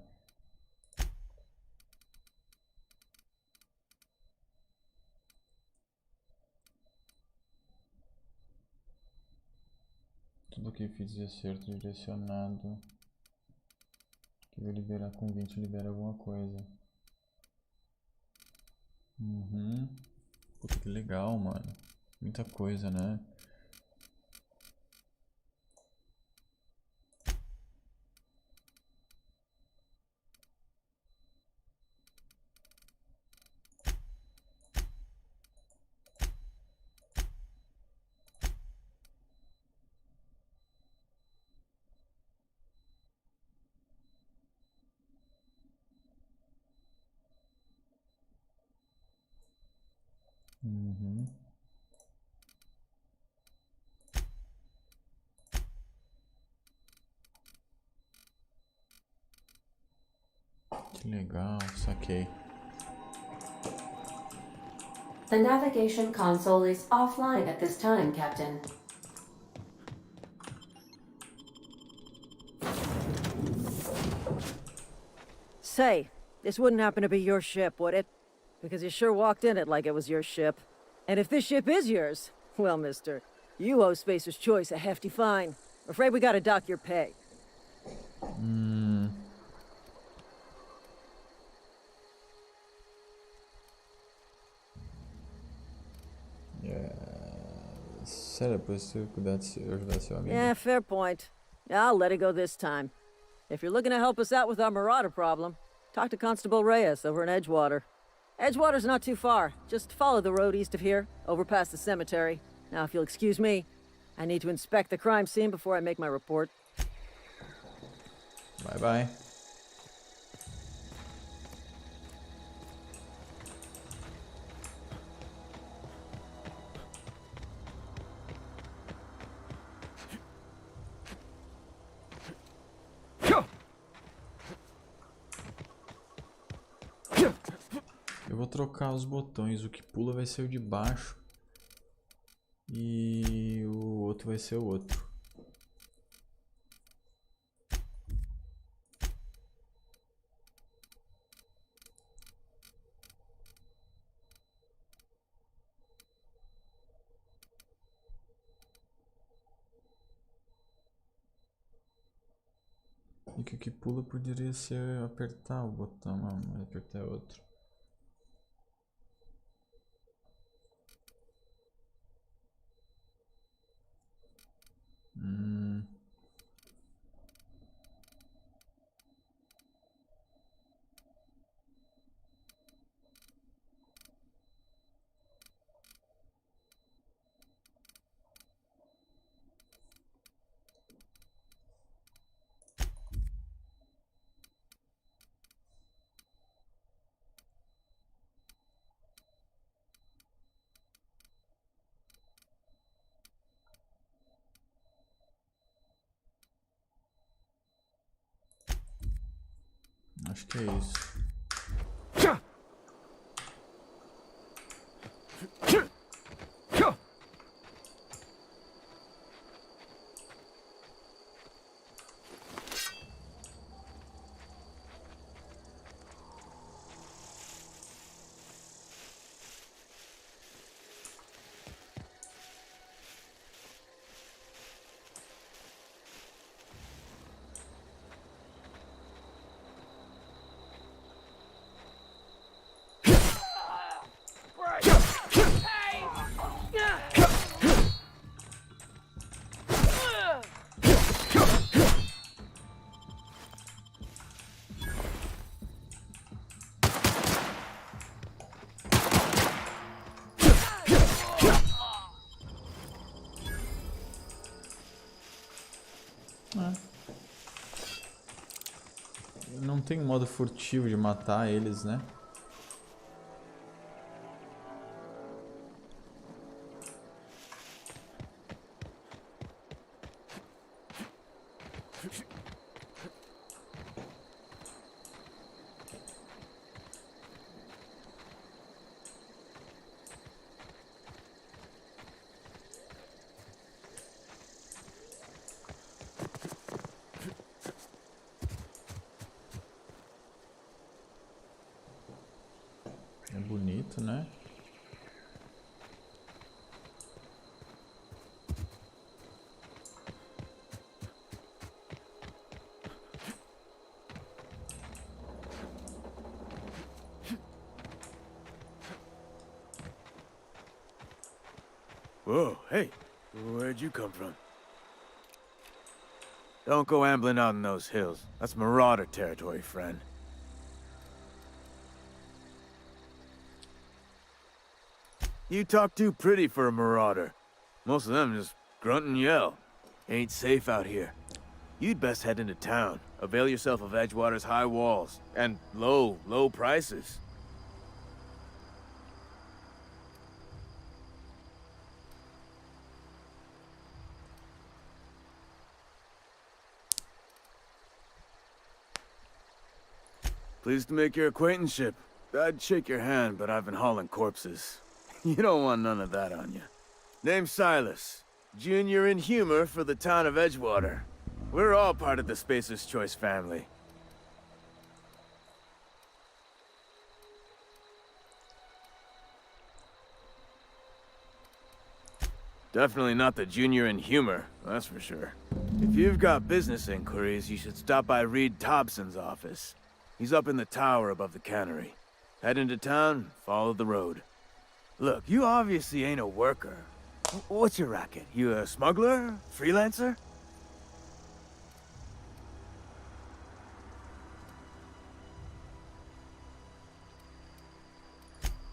tudo que fiz de acerto direcionado. Que vai liberar com 20, libera alguma coisa. Puta, que legal, mano. Muita coisa, né? Que legal, saquei. The navigation console is offline at this time, Captain. Say, this wouldn't happen to be your ship, would it? Because you sure walked in it like it was your ship. And if this ship is yours, well, mister, you owe Spacer's Choice a hefty fine. Afraid we gotta dock your pay. Sério, depois se eu pudesse ajudar seu amigo. Yeah, fair point. I'll let it go this time. If you're looking to help us out with our marauder problem, talk to Constable Reyes over in Edgewater. Edgewater's not too far. Just follow the road east of here, over past the cemetery. Now, if you'll excuse me, I need to inspect the crime scene before I make my report. Bye-bye. Eu vou trocar os botões, o que pula vai ser o de baixo e o outro vai ser o outro. E que o que pula poderia ser apertar o botão, não, mas apertar outro. Acho que é isso. Não tem modo furtivo de matar eles, né? É bonito, né? Whoa, hey, where'd you come from? Don't go ambling out in those hills. That's Marauder territory, friend. You talk too pretty for a Marauder. Most of them just grunt and yell. Ain't safe out here. You'd best head into town. Avail yourself of Edgewater's high walls. And low prices. Pleased to make your acquaintanceship. I'd shake your hand, but I've been hauling corpses. You don't want none of that on you. Name's Silas. Junior in humor for the town of Edgewater. We're all part of the Spacer's Choice family. Definitely not the junior in humor, that's for sure. If you've got business inquiries, you should stop by Reed Thompson's office. He's up in the tower above the cannery. Head into town, follow the road. Look, you obviously ain't a worker. What's your racket? You a smuggler? Freelancer?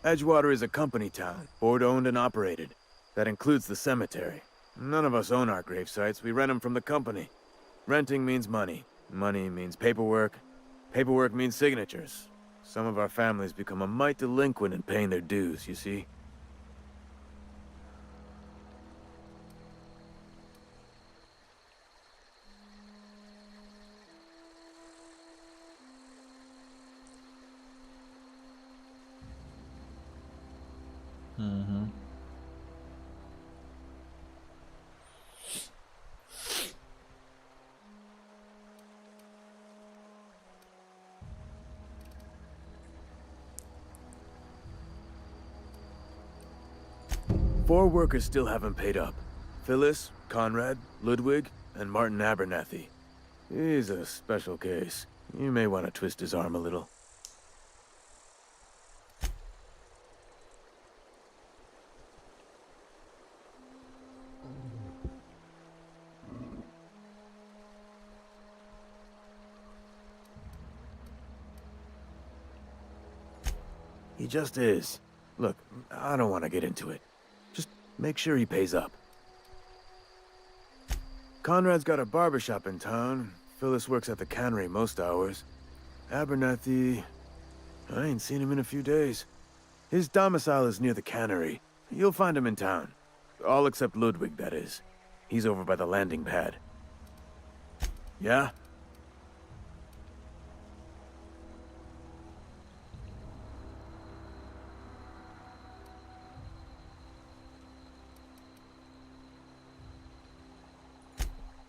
Edgewater is a company town, board-owned and operated. That includes the cemetery. None of us own our grave sites, we rent them from the company. Renting means money. Money means paperwork. Paperwork means signatures. Some of our families become a mite delinquent in paying their dues, you see? Mm-hmm. Four workers still haven't paid up. Phyllis, Conrad, Ludwig, and Martin Abernathy. He's a special case. You may want to twist his arm a little. He just is. Look, I don't want to get into it. Just make sure he pays up. Conrad's got a barbershop in town. Phyllis works at the cannery most hours. Abernathy... I ain't seen him in a few days. His domicile is near the cannery. You'll find him in town. All except Ludwig, that is. He's over by the landing pad. Yeah?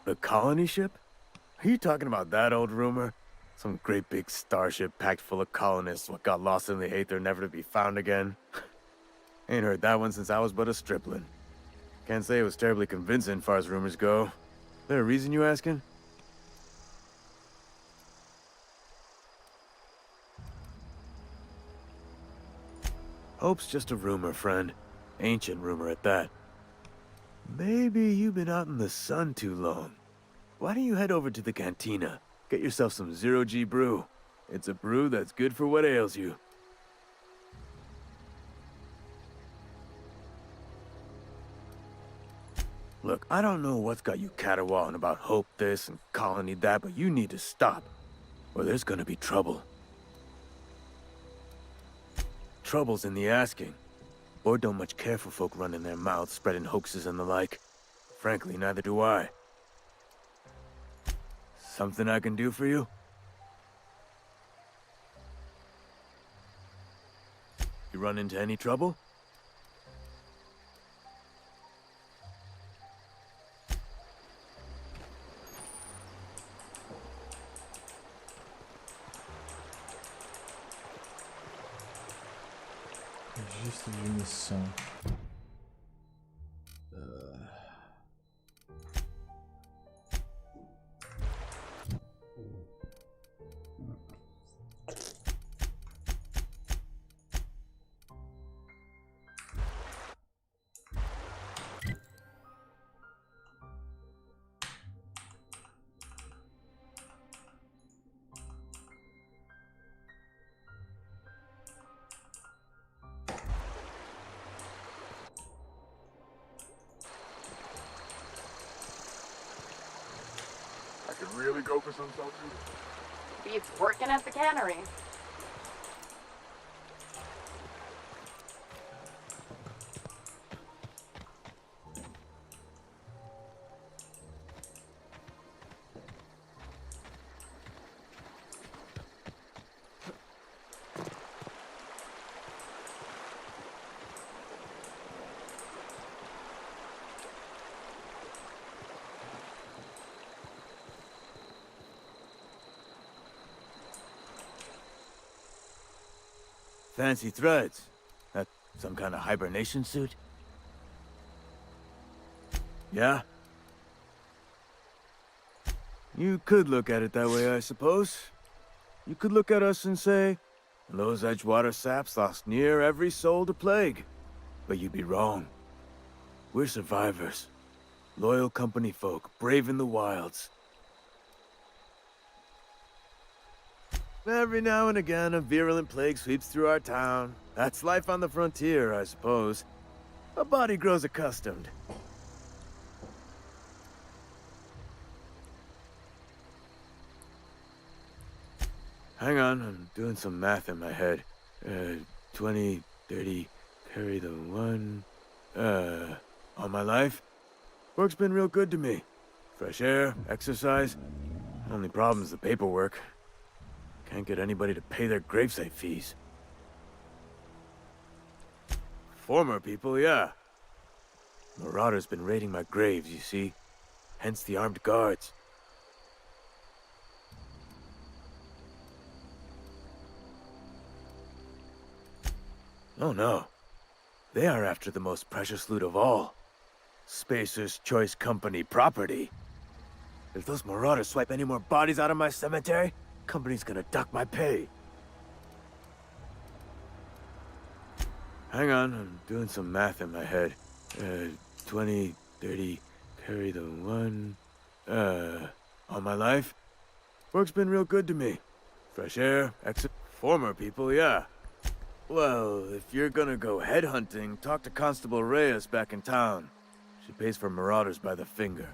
The colony ship? Are you talking about that old rumor? Some great big starship packed full of colonists what got lost in the Aether never to be found again? Ain't heard that one since I was but a stripling. Can't say it was terribly convincing far as rumors go. There a reason you asking? Hope's just a rumor, friend. Ancient rumor at that. Maybe you've been out in the sun too long. Why don't you head over to the cantina? Get yourself some Zero-G brew. It's a brew that's good for what ails you. Look, I don't know what's got you caterwauling about Hope this and Colony that, but you need to stop, or there's gonna be trouble. Trouble's in the asking. Board don't much care for folk running their mouths, spreading hoaxes and the like. Frankly, neither do I. Something I can do for you? You run into any trouble? Registro de missão. could really go for some soul food. Beats working at the cannery. Fancy threads. That some kind of hibernation suit? Yeah? You could look at it that way, I suppose. You could look at us and say, those Edgewater saps lost near every soul to plague. But you'd be wrong. We're survivors. Loyal company folk, brave in the wilds. Every now and again, a virulent plague sweeps through our town. That's life on the frontier, I suppose. A body grows accustomed. Hang on, I'm doing some math in my head. 20, 30, carry the 1. All my life? Work's been real good to me. Fresh air, exercise. Only problem's the paperwork. Can't get anybody to pay their gravesite fees. Former people, yeah. Marauders been raiding my graves, you see. Hence the armed guards. Oh no. They are after the most precious loot of all. Spacer's Choice Company property. If those marauders swipe any more bodies out of my cemetery, company's gonna dock my pay. Hang on, I'm doing some math in my head. 20, 30, carry the 1. All my life? Work's been real good to me. Fresh air, former people, yeah. Well, if you're gonna go headhunting, talk to Constable Reyes back in town. She pays for marauders by the finger.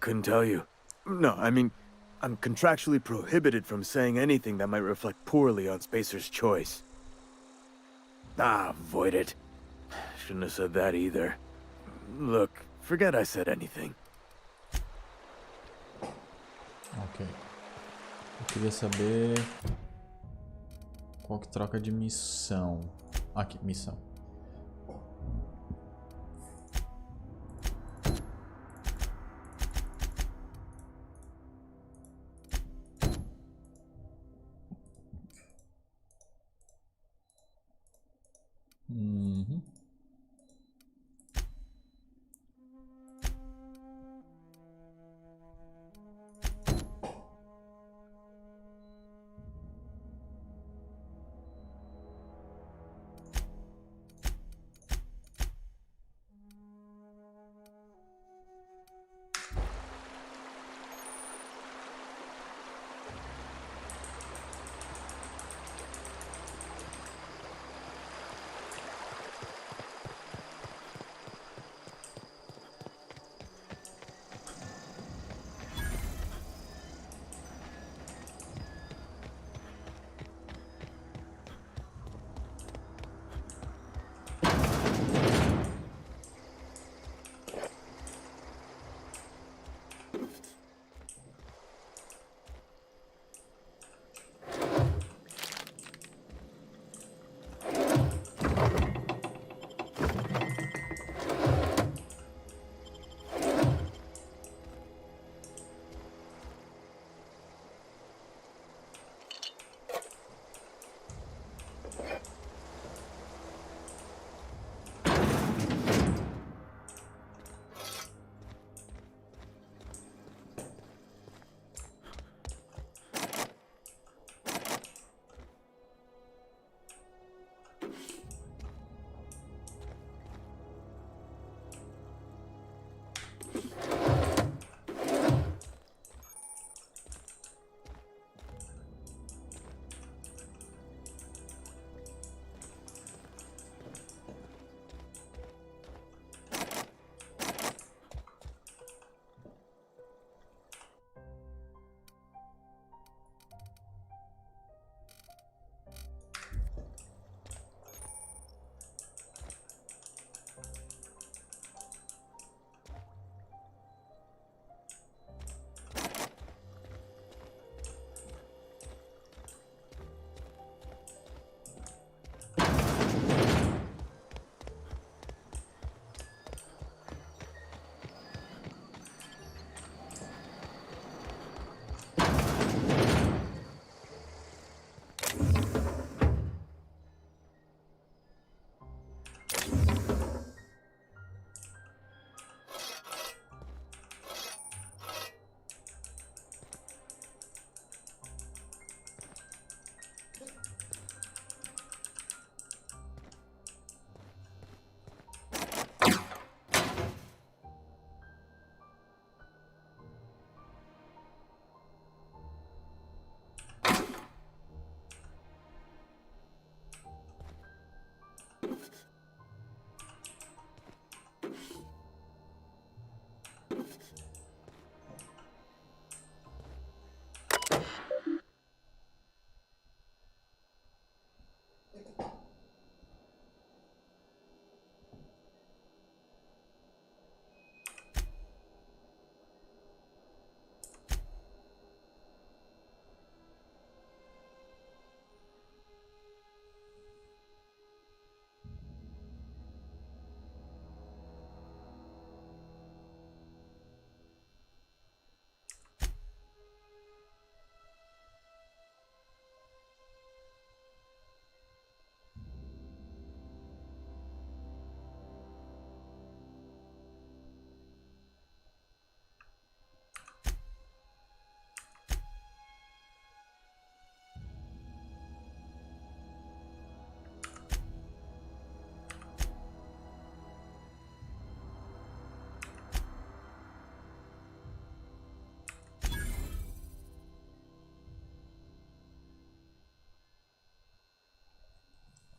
Couldn't tell you. No, I mean, I'm contractually prohibited from saying anything that might reflect poorly on Spacer's Choice. Ah, avoid it. Shouldn't have said that either. Look, forget I said anything. Ok. Eu queria saber qual que troca de missão. Aqui, missão. Uhum.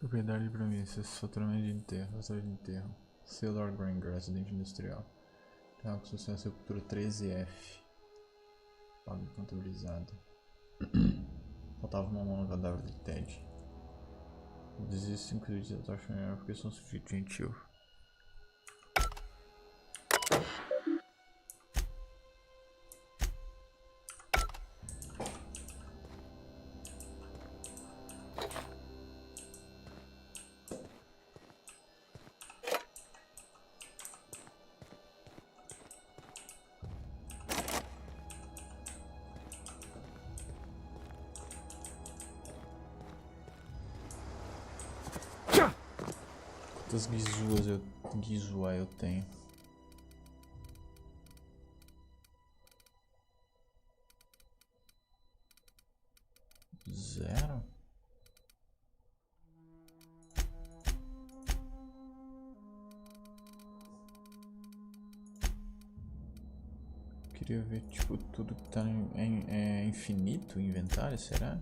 Propriedade de premissas, faturamento de enterro, história de enterro. Sailor Granger, acidente industrial. Terra com sucesso, sepultura 13F. Pago contabilizado. Faltava uma mão no cadáver de Ted. Desisto 5 vídeos da taxa melhor porque sou um sujeito gentil. Quantas Gizua eu tenho? Zero? Queria ver tipo tudo que tá é infinito o inventário, será?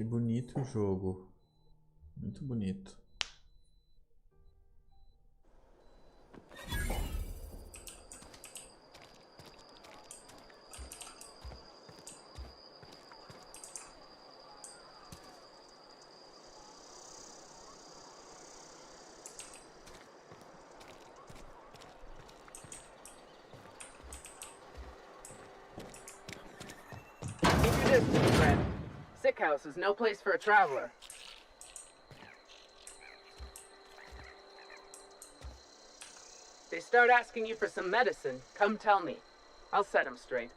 Que bonito o jogo. Muito bonito. Keep your distance, friend. Sick house is no place for a traveler. They start asking you for some medicine, come tell me. I'll set them straight.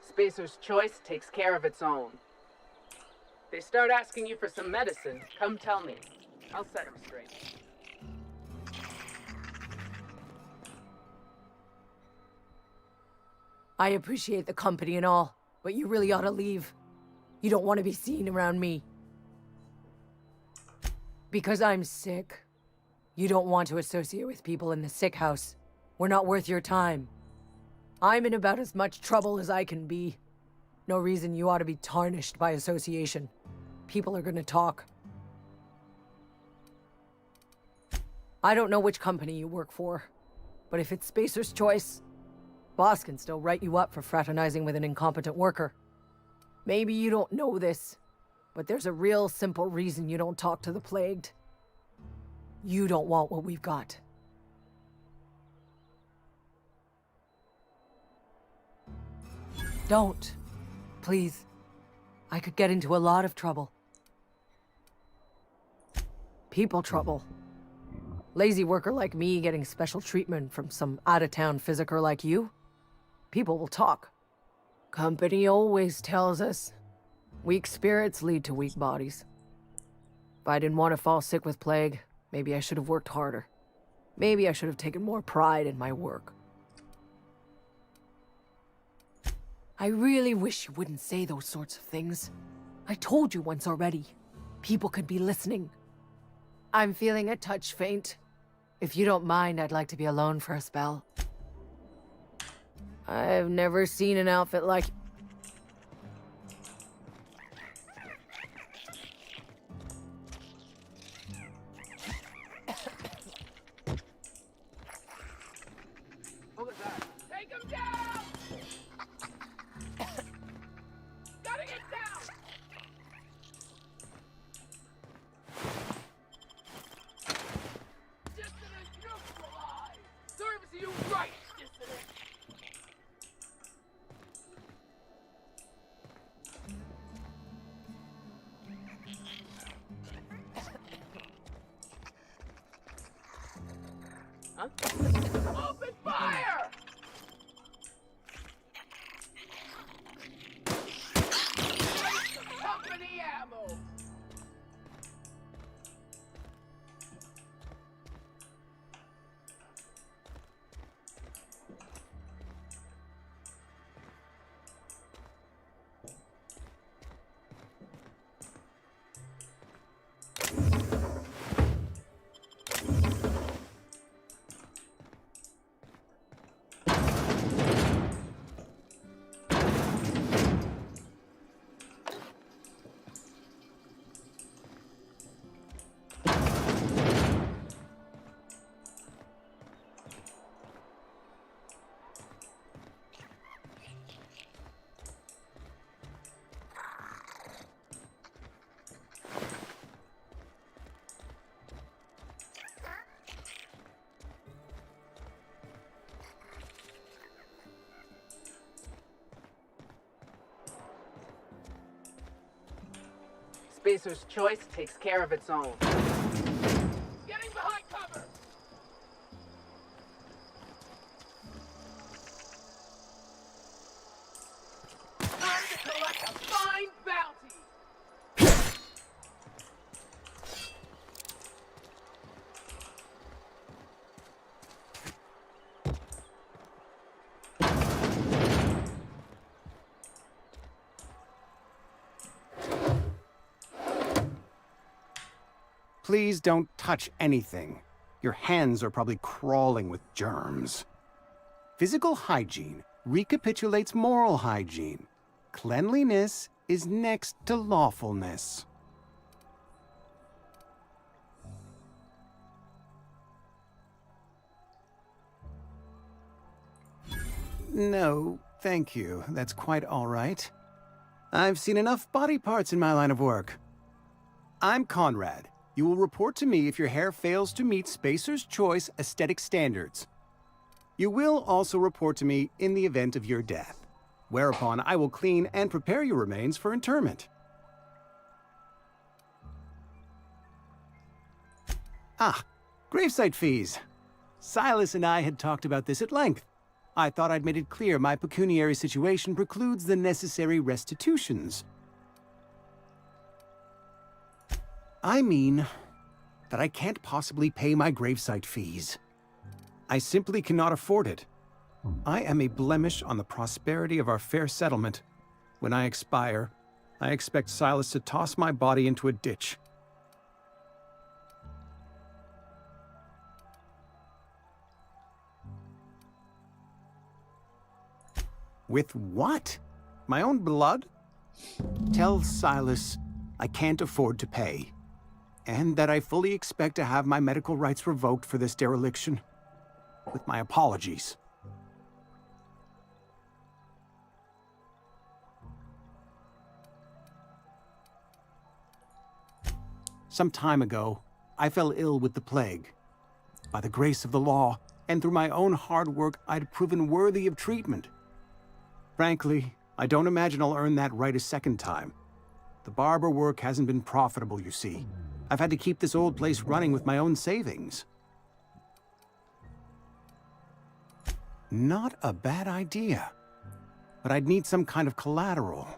Spacer's Choice takes care of its own. They start asking you for some medicine, come tell me. I'll set them straight. I appreciate the company and all, but you really ought to leave. You don't want to be seen around me. Because I'm sick. You don't want to associate with people in the sick house. We're not worth your time. I'm in about as much trouble as I can be. No reason you ought to be tarnished by association. People are gonna talk. I don't know which company you work for, but if it's Spacer's Choice, boss can still write you up for fraternizing with an incompetent worker. Maybe you don't know this, but there's a real simple reason you don't talk to the plagued. You don't want what we've got. Don't. Please. I could get into a lot of trouble. People trouble. Lazy worker like me getting special treatment from some out-of-town physiker like you. People will talk. Company always tells us, weak spirits lead to weak bodies. If I didn't want to fall sick with plague, maybe I should have worked harder. Maybe I should have taken more pride in my work. I really wish you wouldn't say those sorts of things. I told you once already. People could be listening. I'm feeling a touch faint. If you don't mind, I'd like to be alone for a spell. I've never seen an outfit like... What was that? Take him down! Gotta get down! Dissident neutralized! Serves you right, dissident! Huh? Open fire! Waste of company ammo! Spacer's Choice takes care of its own. Getting behind cover! Time to collect a fine bounty! Please don't touch anything. Your hands are probably crawling with germs. Physical hygiene recapitulates moral hygiene. Cleanliness is next to lawfulness. No, thank you. That's quite all right. I've seen enough body parts in my line of work. I'm Conrad. You will report to me if your hair fails to meet Spacer's Choice aesthetic standards. You will also report to me in the event of your death, whereupon I will clean and prepare your remains for interment. Ah, gravesite fees. Silas and I had talked about this at length. I thought I'd made it clear my pecuniary situation precludes the necessary restitutions. I mean that I can't possibly pay my gravesite fees. I simply cannot afford it. I am a blemish on the prosperity of our fair settlement. When I expire, I expect Silas to toss my body into a ditch. With what? My own blood? Tell Silas I can't afford to pay, and that I fully expect to have my medical rights revoked for this dereliction. With my apologies. Some time ago, I fell ill with the plague. By the grace of the law, and through my own hard work, I'd proven worthy of treatment. Frankly, I don't imagine I'll earn that right a second time. The barber work hasn't been profitable, you see. I've had to keep this old place running with my own savings. Not a bad idea. But I'd need some kind of collateral.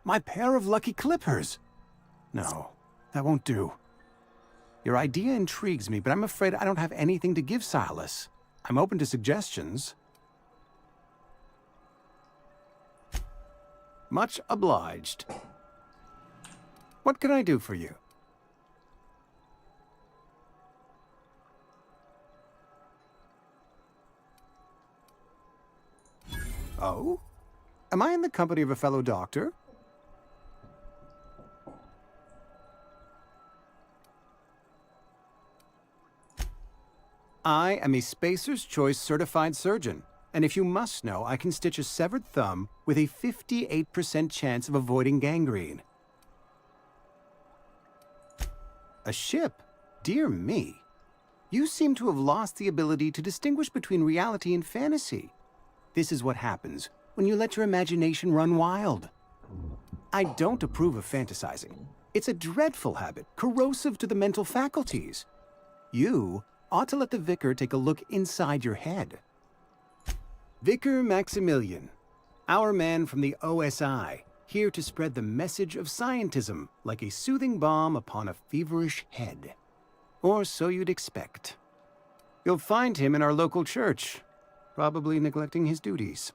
My pair of lucky clippers! No, that won't do. Your idea intrigues me, but I'm afraid I don't have anything to give Silas. I'm open to suggestions. Much obliged. What can I do for you? Oh? Am I in the company of a fellow doctor? I am a Spacer's Choice certified surgeon. And if you must know, I can stitch a severed thumb with a 58% chance of avoiding gangrene. A ship? Dear me. You seem to have lost the ability to distinguish between reality and fantasy. This is what happens when you let your imagination run wild. I don't approve of fantasizing. It's a dreadful habit, corrosive to the mental faculties. You ought to let the vicar take a look inside your head. Vicar Maximilian, our man from the OSI, here to spread the message of scientism like a soothing balm upon a feverish head. Or so you'd expect. You'll find him in our local church, probably neglecting his duties.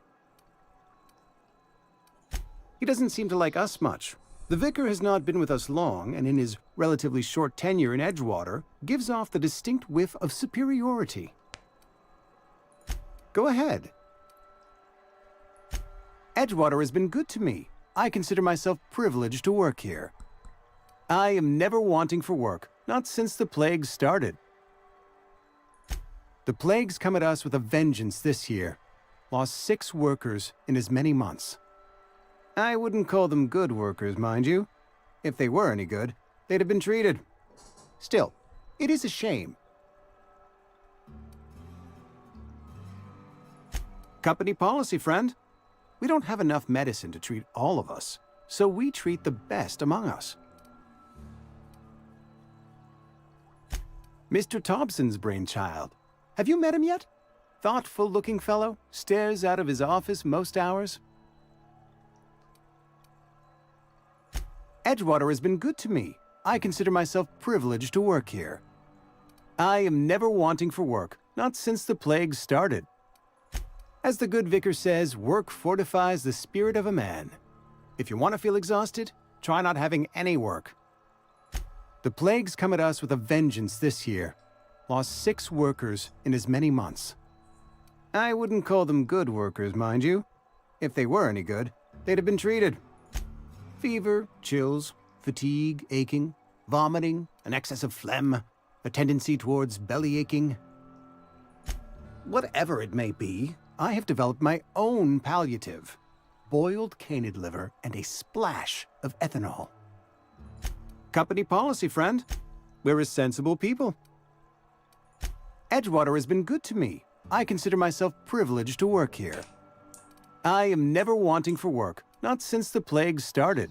He doesn't seem to like us much. The vicar has not been with us long, and in his relatively short tenure in Edgewater, gives off the distinct whiff of superiority. Go ahead. Edgewater has been good to me. I consider myself privileged to work here. I am never wanting for work, not since the plague started. The plague's come at us with a vengeance this year. Lost 6 workers in as many months. I wouldn't call them good workers, mind you. If they were any good, they'd have been treated. Still, it is a shame. Company policy, friend. We don't have enough medicine to treat all of us, so we treat the best among us. Mr. Thompson's brainchild. Have you met him yet? Thoughtful-looking fellow, stares out of his office most hours. Edgewater has been good to me. I consider myself privileged to work here. I am never wanting for work, not since the plague started. As the good vicar says, work fortifies the spirit of a man. If you want to feel exhausted, try not having any work. The plague's come at us with a vengeance this year. Lost 6 workers in as many months. I wouldn't call them good workers, mind you. If they were any good, they'd have been treated. Fever, chills, fatigue, aching, vomiting, an excess of phlegm, a tendency towards belly aching. Whatever it may be, I have developed my own palliative. Boiled canid liver and a splash of ethanol. Company policy, friend. We're a sensible people. Edgewater has been good to me. I consider myself privileged to work here. I am never wanting for work, not since the plague started.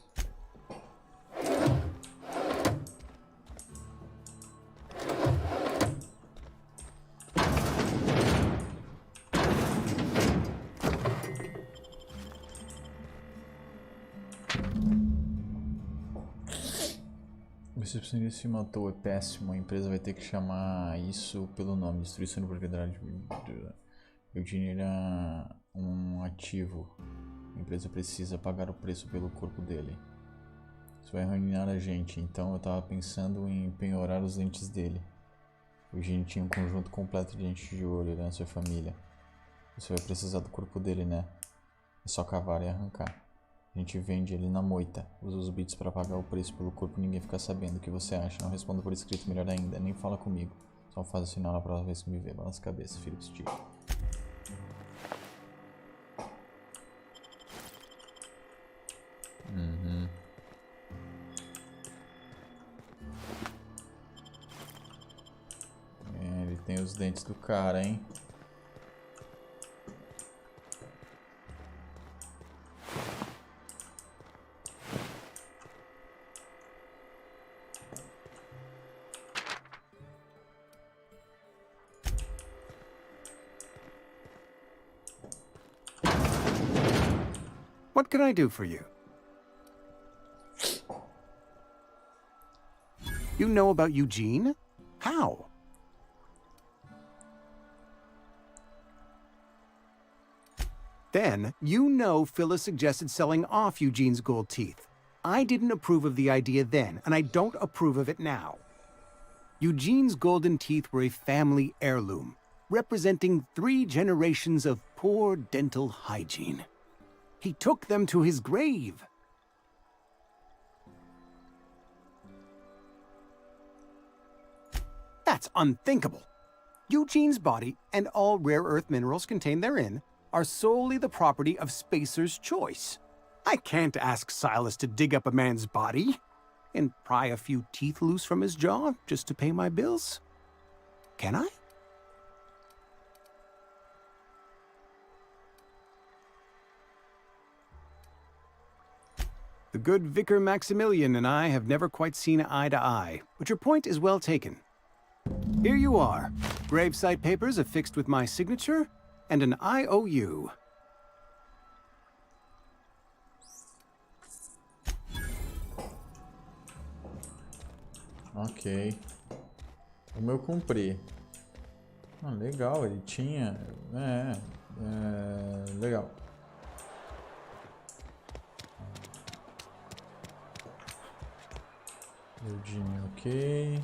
O recepcionista se matou, é péssimo. A empresa vai ter que chamar isso pelo nome. Destruição de propriedade. Eugene era um ativo. A empresa precisa pagar o preço pelo corpo dele. Isso vai arruinar a gente, então eu tava pensando em penhorar os dentes dele. Eugene tinha um conjunto completo de dentes de olho, herança e família. Você vai precisar do corpo dele, né? É só cavar e arrancar. A gente vende ele na moita. Usa os bits para pagar o preço pelo corpo e ninguém fica sabendo o que você acha. Não responda por escrito, melhor ainda. Nem fala comigo. Só faz o sinal na próxima vez que me vê. Balança a cabeça, filho do Steve. É, ele tem os dentes do cara, hein? What can I do for you? You know about Eugene? How? Then, you know Phyllis suggested selling off Eugene's gold teeth. I didn't approve of the idea then, and I don't approve of it now. Eugene's golden teeth were a family heirloom, representing 3 generations of poor dental hygiene. He took them to his grave. That's unthinkable. Eugene's body and all rare earth minerals contained therein are solely the property of Spacer's Choice. I can't ask Silas to dig up a man's body and pry a few teeth loose from his jaw just to pay my bills. Can I? The good Vicar Maximilian and I have never quite seen eye to eye, but your point is well taken. Here you are. Gravesite papers affixed with my signature and an IOU. Ok. O meu cumpri. Ah, legal, ele tinha... legal. Eugene, ok.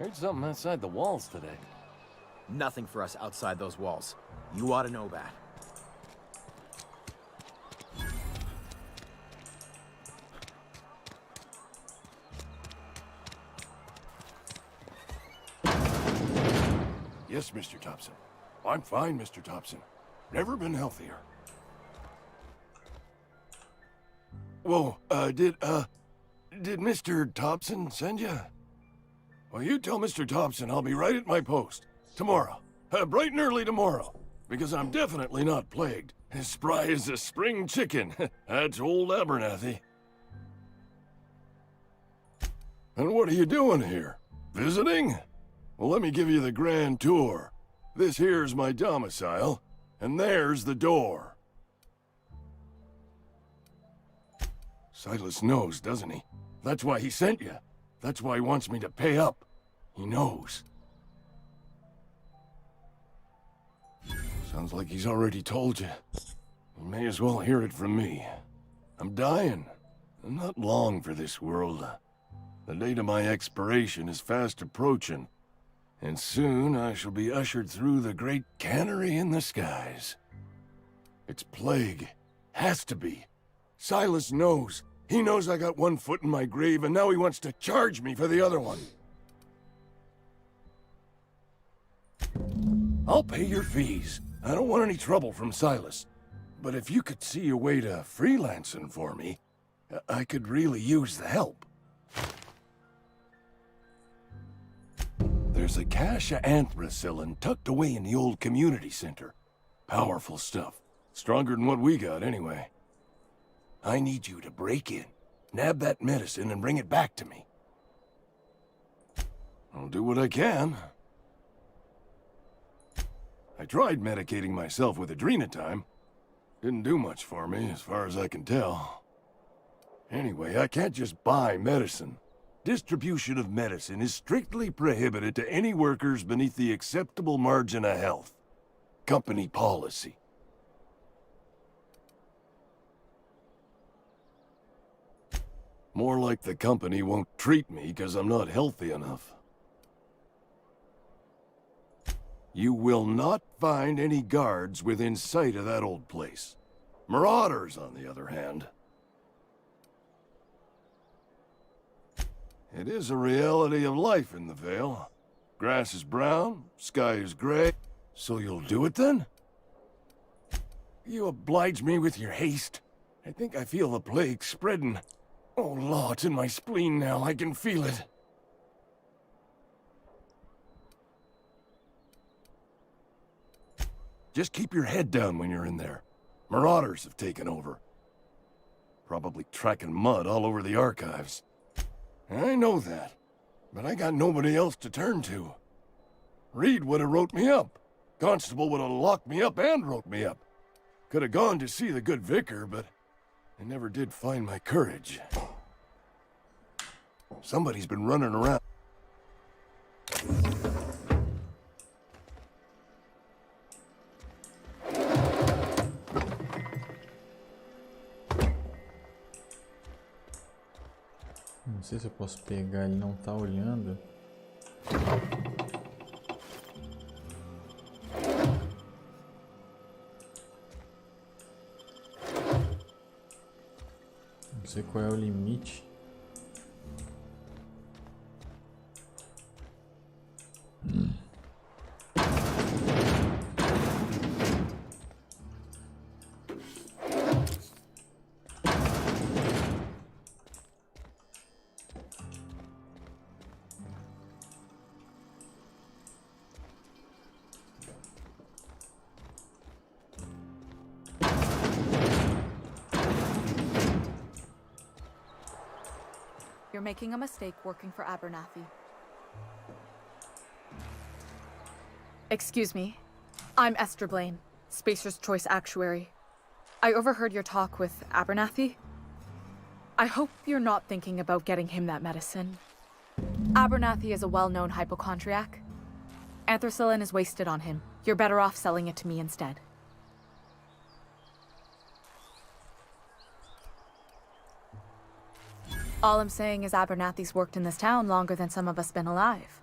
Heard something outside the walls today. Nothing for us outside those walls. You ought to know that. Yes, Mr. Thompson. I'm fine, Mr. Thompson. Never been healthier. Whoa, did Mr. Thompson send you? Well, you tell Mr. Thompson I'll be right at my post. Tomorrow. Bright and early tomorrow. Because I'm definitely not plagued. As spry as a spring chicken. That's old Abernathy. And what are you doing here? Visiting? Well, let me give you the grand tour. This here's my domicile, and there's the door. Silas knows, doesn't he? That's why he sent you. That's why he wants me to pay up. He knows. Sounds like he's already told you. You may as well hear it from me. I'm dying. I'm not long for this world. The date of my expiration is fast approaching. And soon I shall be ushered through the great cannery in the skies. It's plague. Has to be. Silas knows. He knows I got one foot in my grave, and now he wants to charge me for the other one. I'll pay your fees. I don't want any trouble from Silas. But if you could see a way to freelancing for me, I could really use the help. There's a cache of anthracillin tucked away in the old community center. Powerful stuff. Stronger than what we got, anyway. I need you to break in, nab that medicine, and bring it back to me. I'll do what I can. I tried medicating myself with Adrenatime. Didn't do much for me, as far as I can tell. Anyway, I can't just buy medicine. Distribution of medicine is strictly prohibited to any workers beneath the acceptable margin of health. Company policy. More like the company won't treat me because I'm not healthy enough. You will not find any guards within sight of that old place. Marauders, on the other hand. It is a reality of life in the Vale. Grass is brown, sky is gray. So you'll do it then? You oblige me with your haste. I think I feel the plague spreading. Oh, Law, it's in my spleen now. I can feel it. Just keep your head down when you're in there. Marauders have taken over. Probably tracking mud all over the archives. I know that, but I got nobody else to turn to. Reed would have wrote me up. Constable would have locked me up and wrote me up. Could have gone to see the good vicar, but I never did find my courage. Somebody's been running around. Não sei se eu posso pegar, ele não tá olhando. Não sei qual é o limite. You're making a mistake working for Abernathy. Excuse me. I'm Esther Blaine, Spacer's Choice Actuary. I overheard your talk with Abernathy. I hope you're not thinking about getting him that medicine. Abernathy is a well-known hypochondriac. Anthracillin is wasted on him. You're better off selling it to me instead. All I'm saying is Abernathy's worked in this town longer than some of us been alive.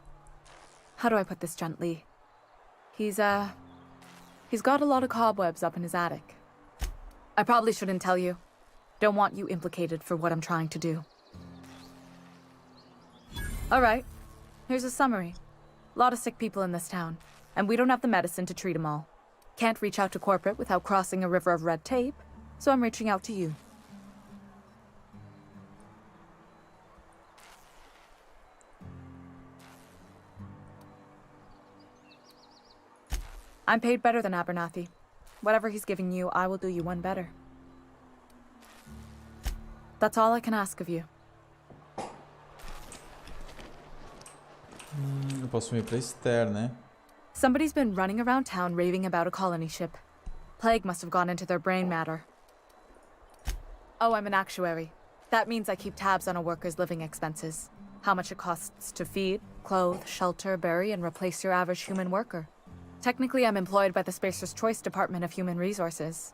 How do I put this gently? He's got a lot of cobwebs up in his attic. I probably shouldn't tell you. Don't want you implicated for what I'm trying to do. All right, here's a summary. A lot of sick people in this town, and we don't have the medicine to treat them all. Can't reach out to corporate without crossing a river of red tape, so I'm reaching out to you. I'm paid better than Abernathy. Whatever he's giving you, I will do you one better. That's all I can ask of you. Eu posso ir pra Esther, né? Somebody's been running around town raving about a colony ship. Plague must have gone into their brain matter. Oh, I'm an actuary. That means I keep tabs on a worker's living expenses. How much it costs to feed, clothe, shelter, bury, and replace your average human worker. Technically, I'm employed by the Spacer's Choice Department of Human Resources.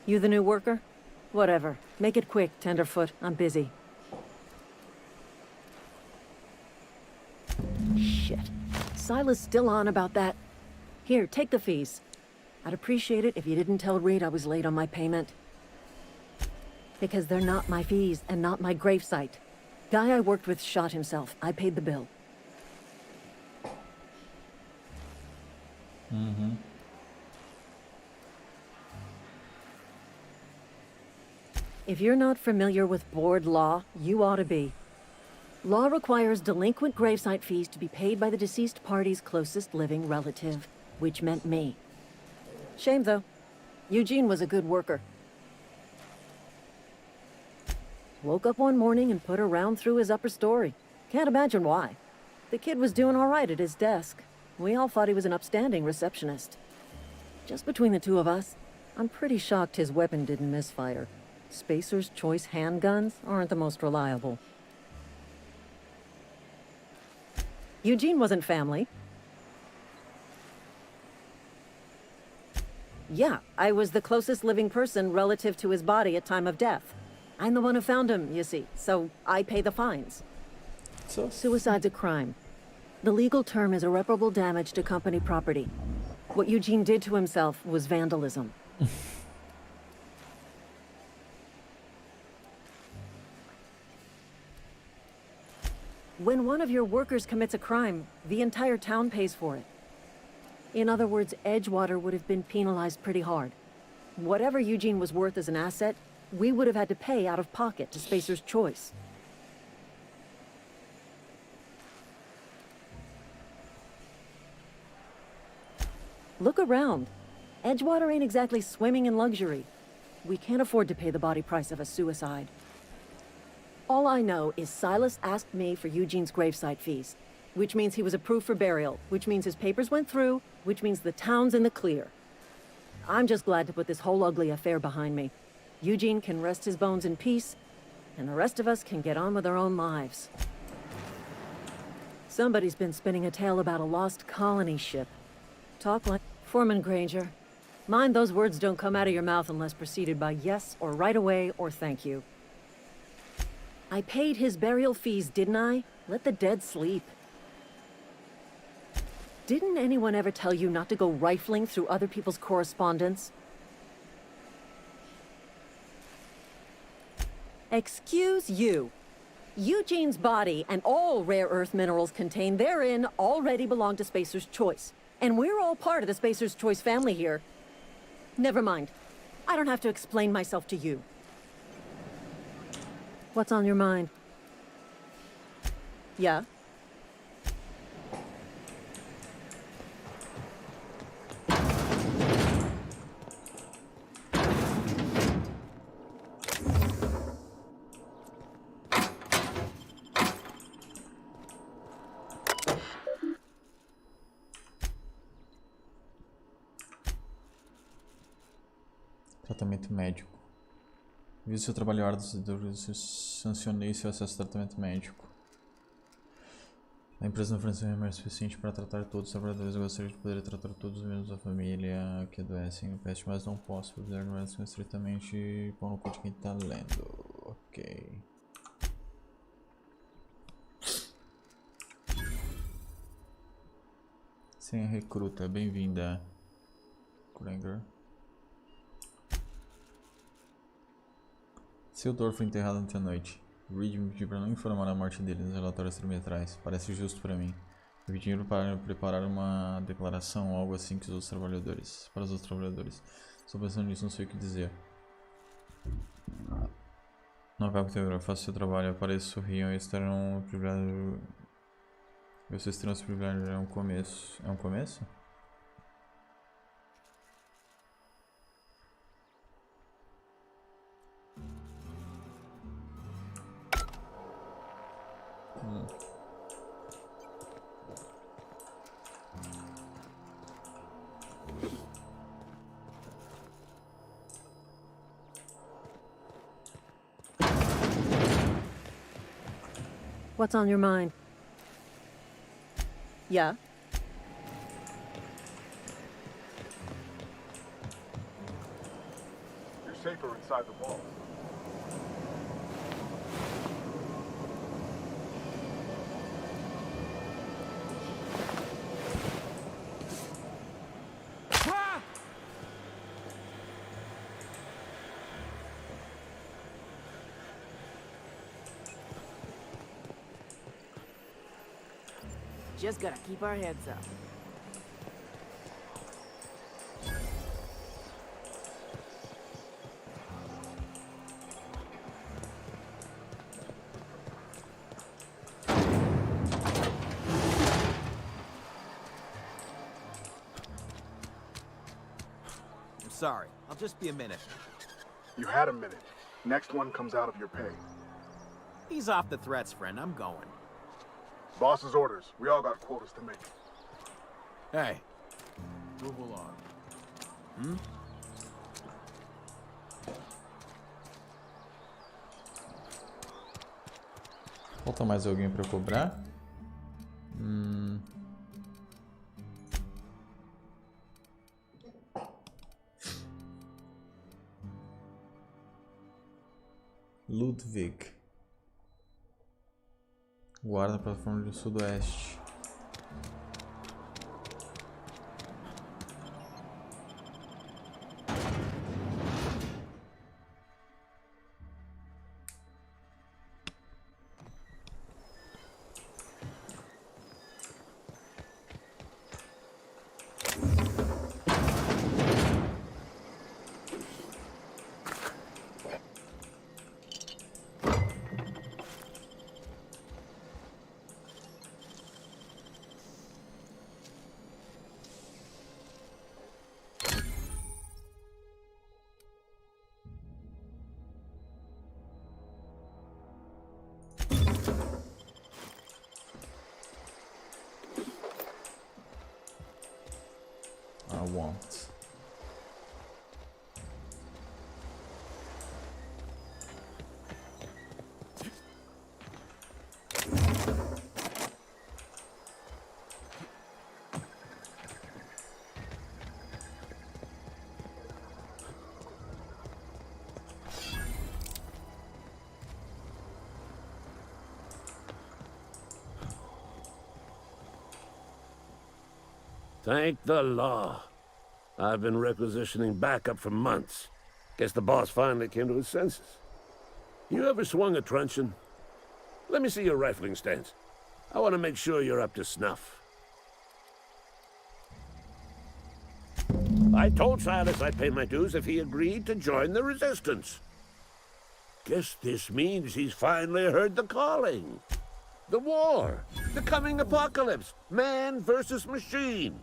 You the new worker? Whatever. Make it quick, Tenderfoot. I'm busy. Shit. Silas still on about that. Here, take the fees. I'd appreciate it if you didn't tell Reed I was late on my payment. Because they're not my fees and not my gravesite. Guy I worked with shot himself. I paid the bill. Mm-hmm. If you're not familiar with board law, you ought to be. Law requires delinquent gravesite fees to be paid by the deceased party's closest living relative, which meant me. Shame, though. Eugene was a good worker. Woke up one morning and put a round through his upper story. Can't imagine why. The kid was doing all right at his desk. We all thought he was an upstanding receptionist. Just between the two of us, I'm pretty shocked his weapon didn't misfire. Spacer's Choice handguns aren't the most reliable. Eugene wasn't family. Yeah, I was the closest living person relative to his body at time of death. I'm the one who found him, you see, so I pay the fines. So? Suicide's a crime. The legal term is irreparable damage to company property. What Eugene did to himself was vandalism. When one of your workers commits a crime, the entire town pays for it. In other words, Edgewater would have been penalized pretty hard. Whatever Eugene was worth as an asset, we would have had to pay out of pocket to Spacer's Choice. Look around. Edgewater ain't exactly swimming in luxury. We can't afford to pay the body price of a suicide. All I know is Silas asked me for Eugene's gravesite fees, which means he was approved for burial, which means his papers went through, which means the town's in the clear. I'm just glad to put this whole ugly affair behind me. Eugene can rest his bones in peace, and the rest of us can get on with our own lives. Somebody's been spinning a tale about a lost colony ship. Talk like Foreman Granger. Mind those words don't come out of your mouth unless preceded by yes or right away or thank you. I paid his burial fees, didn't I? Let the dead sleep. Didn't anyone ever tell you not to go rifling through other people's correspondence? Excuse you. Eugene's body and all rare earth minerals contained therein already belong to Spacer's Choice. And we're all part of the Spacer's Choice family here. Never mind. I don't have to explain myself to you. What's on your mind? Yeah? Tratamento médico. Visto seu trabalho árduo, sancionei seu acesso ao tratamento médico. A empresa não forneceu remédio suficiente para tratar todos os trabalhadores. Eu gostaria de poder tratar todos os membros da família que adoecem no peste, mas não posso provisar remédios estritamente pão no cu de quem tá lendo. Ok. Sem recruta, bem-vinda, Granger. Seu Dor foi enterrado ontem à noite. Reed me pediu para não informar a morte dele nos relatórios trimestrais. Parece justo para mim. Eu vi dinheiro para preparar uma declaração ou algo assim que os outros trabalhadores. Para os outros trabalhadores. Estou pensando nisso, não sei o que dizer. Não acabo com o faço seu trabalho, apareço, sorriam e estarão privilégios. Vocês terão esse privilégio, é um começo. É um começo? What's on your mind? Yeah? safer inside the walls. Just gotta keep our heads up. I'm sorry. I'll just be a minute. You had a minute. Next one comes out of your pay. Ease off the threats, friend. I'm going. Boss's orders. We all got quotas to make. Hey, move along. Hmm? Falta mais alguém pra cobrar? Ludwig. Guarda na plataforma do sudoeste. Want. Thank the law. I've been requisitioning backup for months. Guess the boss finally came to his senses. You ever swung a truncheon? Let me see your rifling stance. I want to make sure you're up to snuff. I told Silas I'd pay my dues if he agreed to join the resistance. Guess this means he's finally heard the calling. The war. The coming apocalypse. Man versus machine.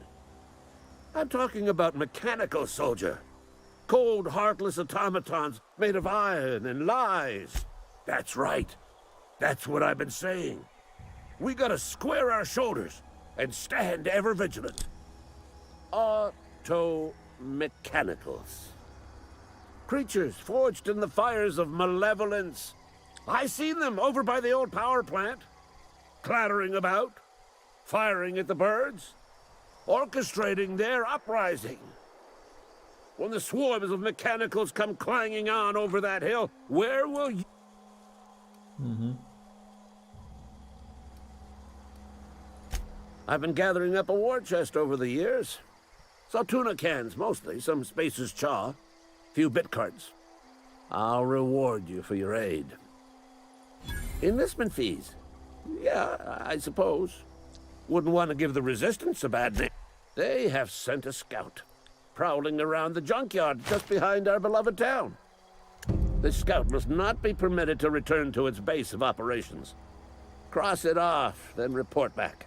I'm talking about mechanical soldier. Cold, heartless automatons made of iron and lies. That's right. That's what I've been saying. We gotta square our shoulders and stand ever vigilant. Auto-mechanicals. Creatures forged in the fires of malevolence. I seen them over by the old power plant. Clattering about, firing at the birds, orchestrating their uprising. When the swarms of mechanicals come clanging on over that hill, where will you... I've been gathering up a war chest over the years. Saw tuna cans, mostly, some Spacer's chaw, few bit cards. I'll reward you for your aid. Enlistment fees. Yeah, I suppose. Wouldn't want to give the Resistance a bad name. They have sent a scout, prowling around the junkyard just behind our beloved town. This scout must not be permitted to return to its base of operations. Cross it off, then report back.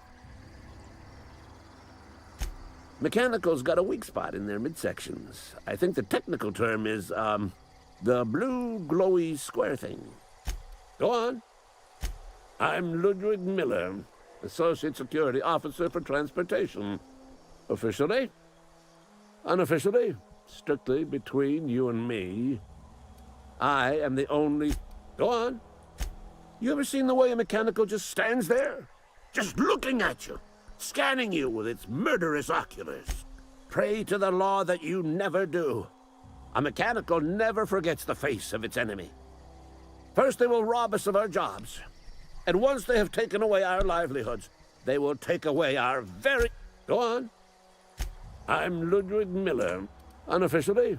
Mechanicals got a weak spot in their midsections. I think the technical term is, the blue glowy square thing. Go on. I'm Ludwig Miller, Associate Security Officer for Transportation. Officially? Unofficially? Strictly between you and me. I am the only... Go on. You ever seen the way a mechanical just stands there? Just looking at you, scanning you with its murderous oculars. Pray to the law that you never do. A mechanical never forgets the face of its enemy. First, they will rob us of our jobs. And once they have taken away our livelihoods, they will take away our very... Go on. I'm Ludwig Miller. Unofficially.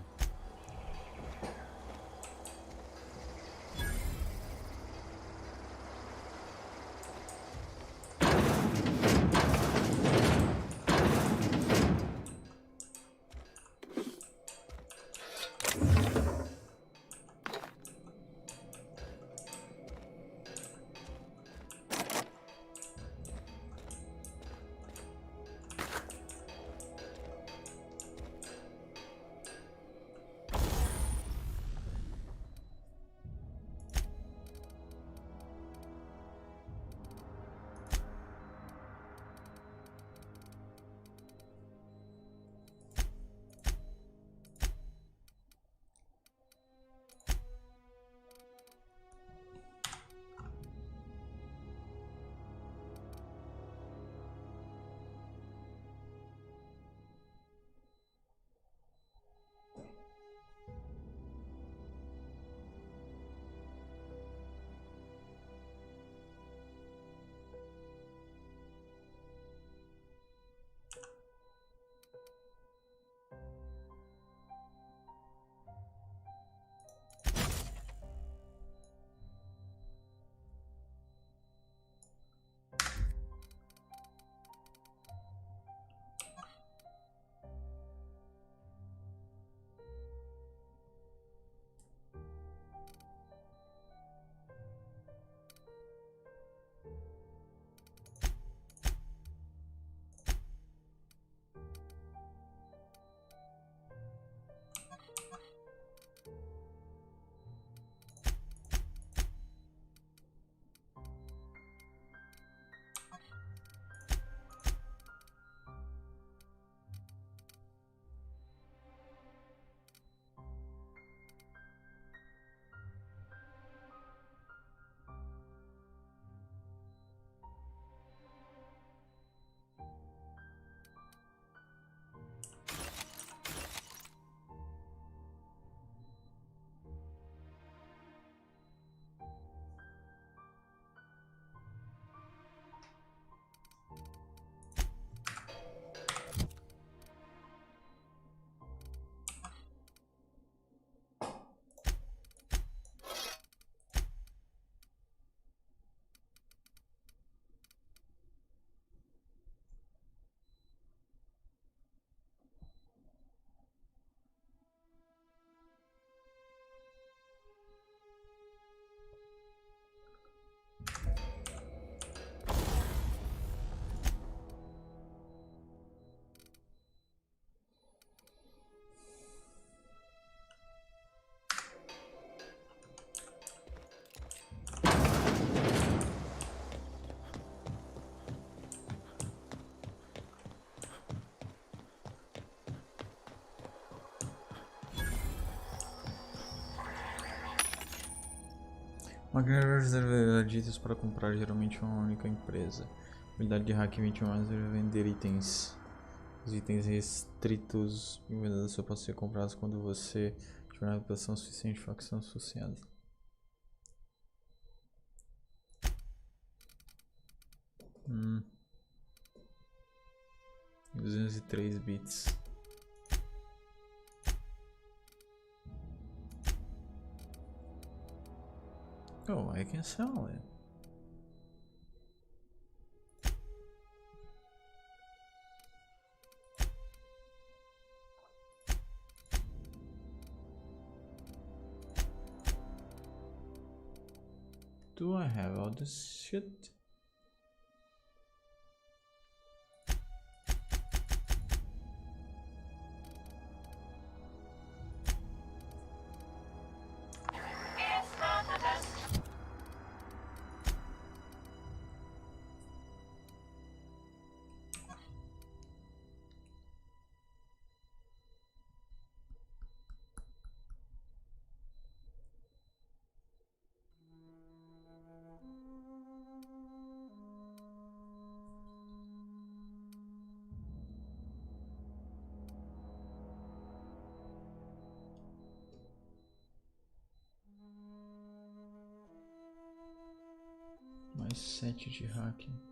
Máquinas ditas para comprar geralmente uma única empresa. Habilidade de hack 21 mais vender itens. Os itens restritos e vendidos só podem ser comprados quando você tiver uma reputação suficiente de facção associada. Hum. 203 bits. Oh, I can sell it. Do I have all this shit? Mais 7 de hacking.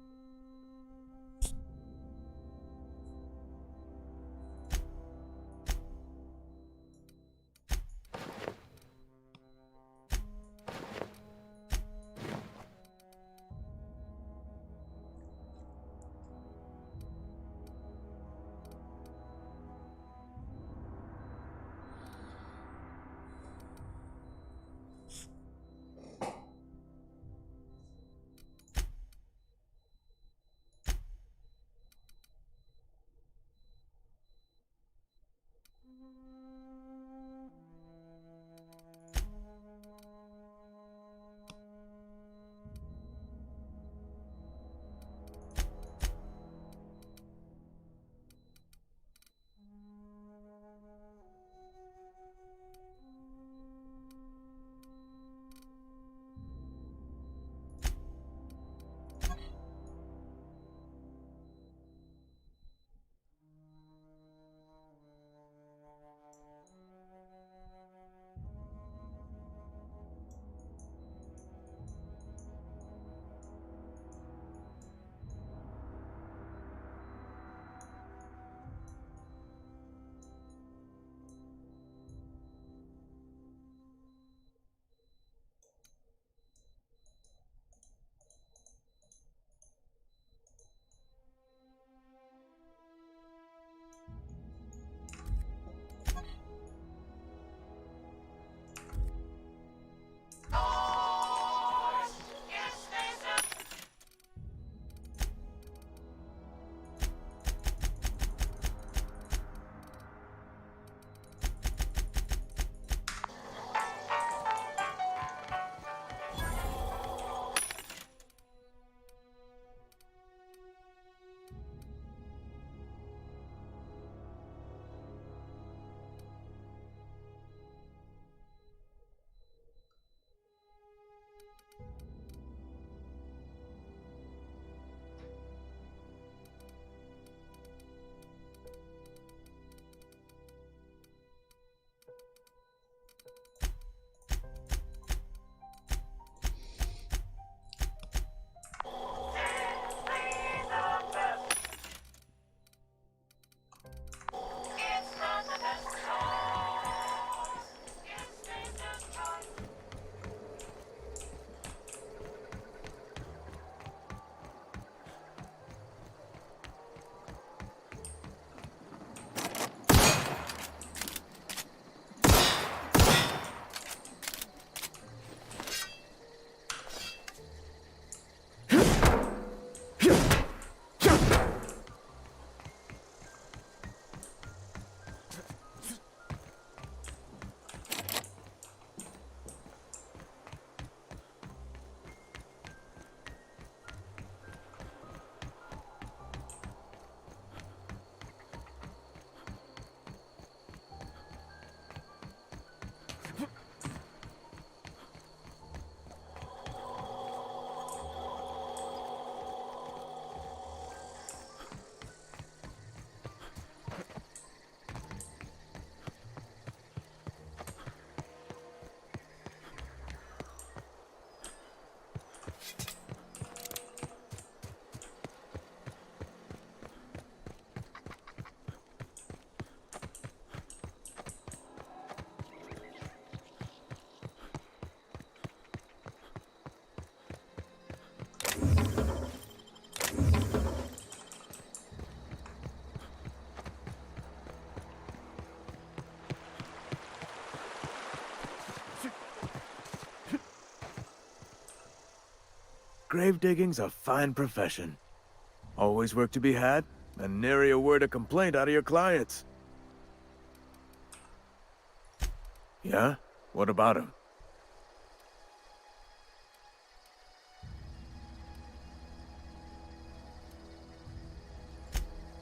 Grave digging's a fine profession. Always work to be had, and nary a word of complaint out of your clients. Yeah? What about him?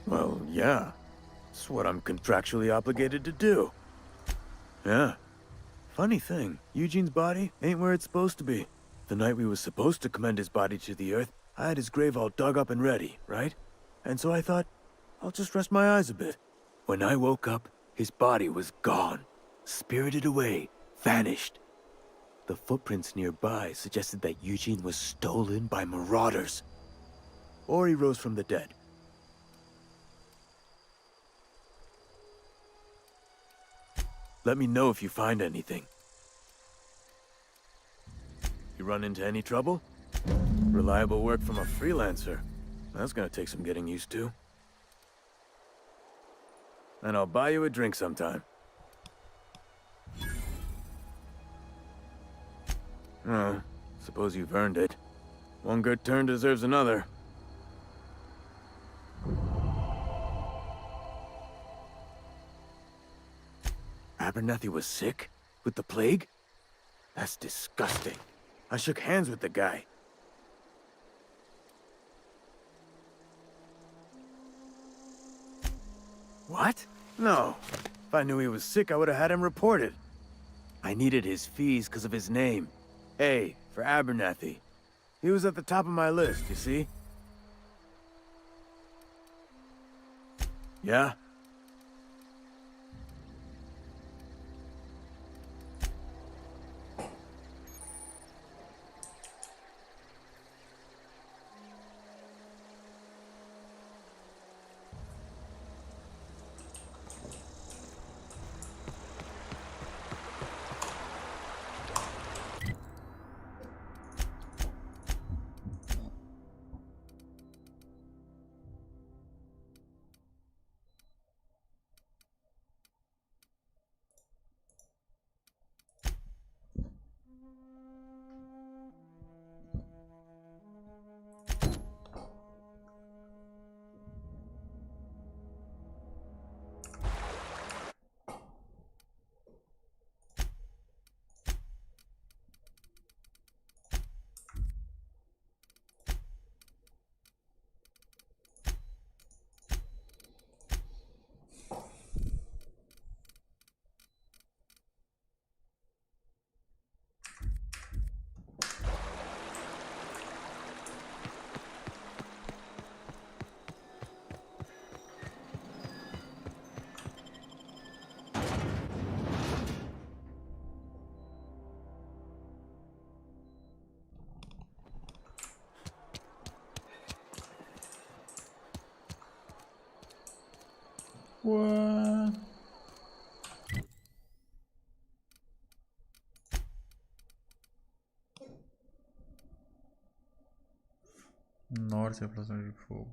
Well, yeah. It's what I'm contractually obligated to do. Yeah. Funny thing, Eugene's body ain't where it's supposed to be. The night we was supposed to commend his body to the earth, I had his grave all dug up and ready, right? And so I thought, I'll just rest my eyes a bit. When I woke up, his body was gone. Spirited away. Vanished. The footprints nearby suggested that Eugene was stolen by marauders. Or he rose from the dead. Let me know if you find anything. You run into any trouble? Reliable work from a freelancer. That's gonna take some getting used to. And I'll buy you a drink sometime. Oh, suppose you've earned it. One good turn deserves another. Abernathy was sick? With the plague? That's disgusting. I shook hands with the guy. What? No. If I knew he was sick, I would have had him reported. I needed his fees because of his name. A for Abernathy. He was at the top of my list, you see? Yeah? What? Norte é a explosão de fogo.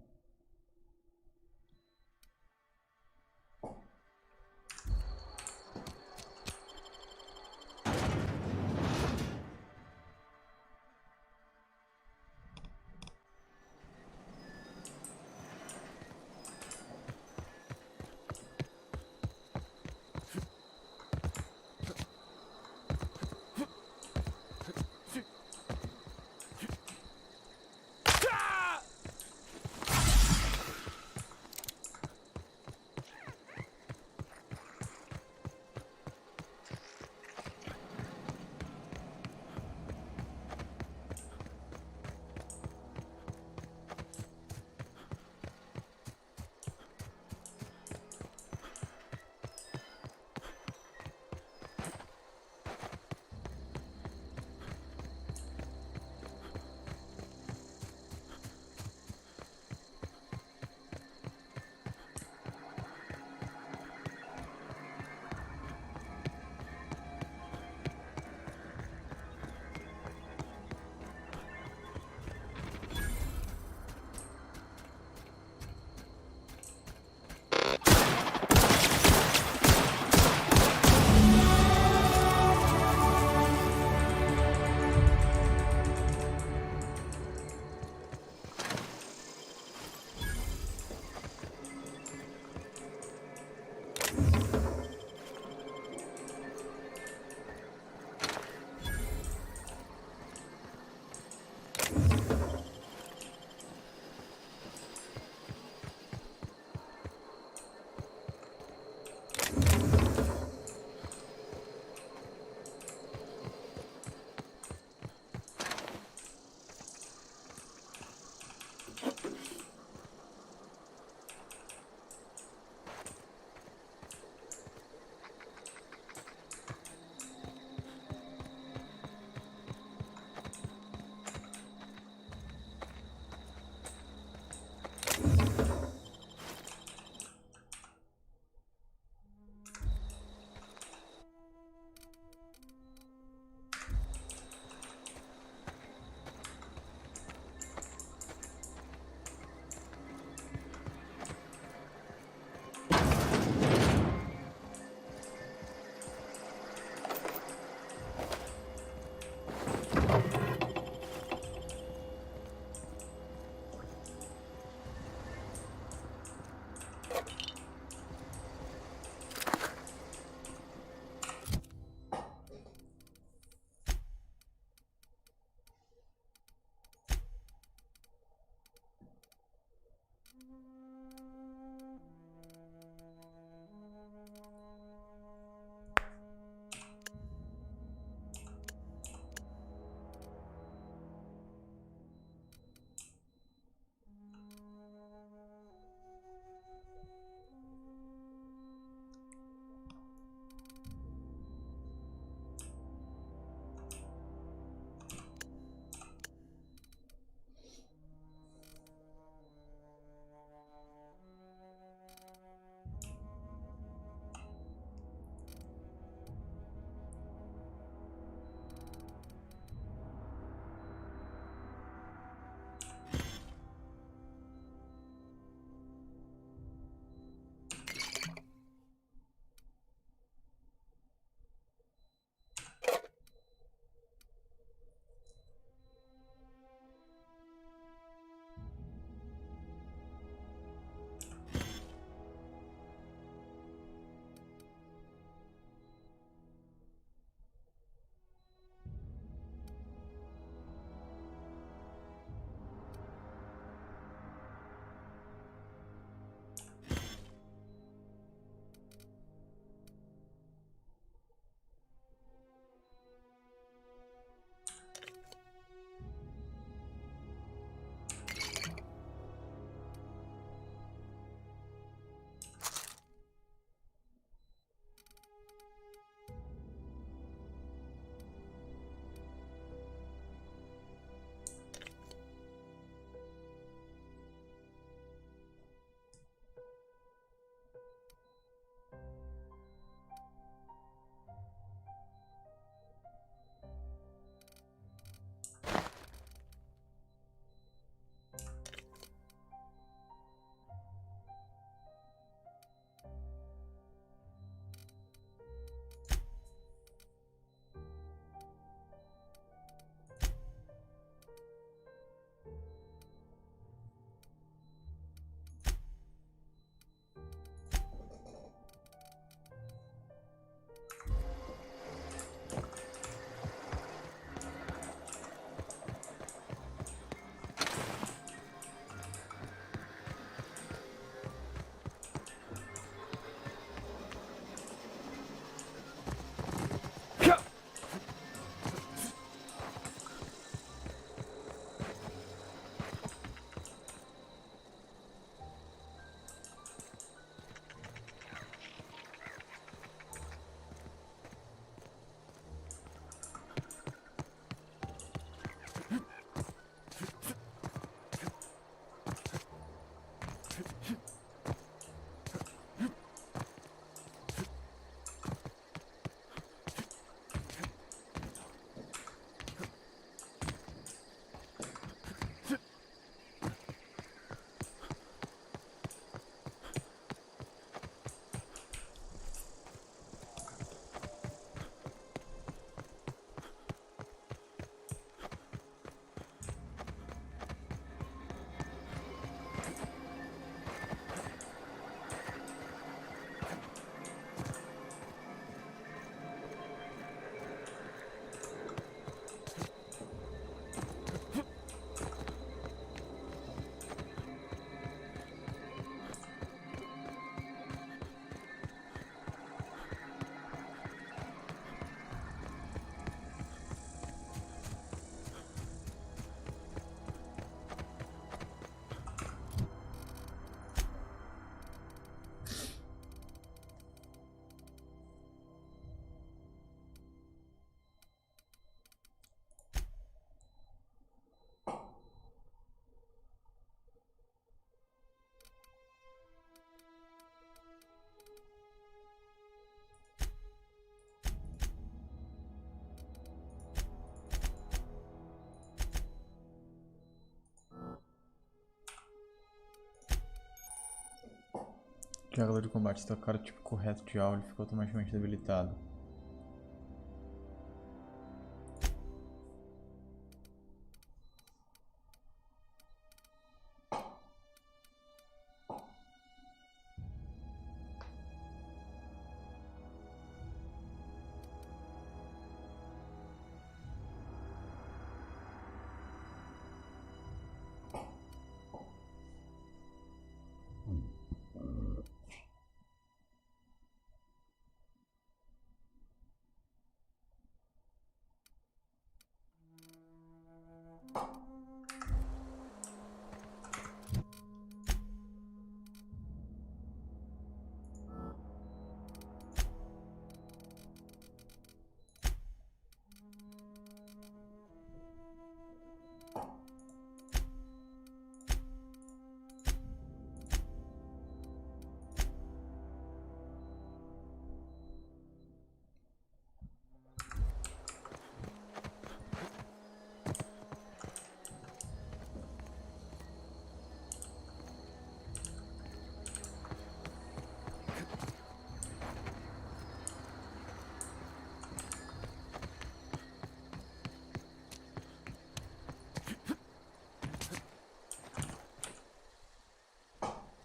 Jogador de combate, se tocar o tipo correto de alvo, ele fica automaticamente debilitado.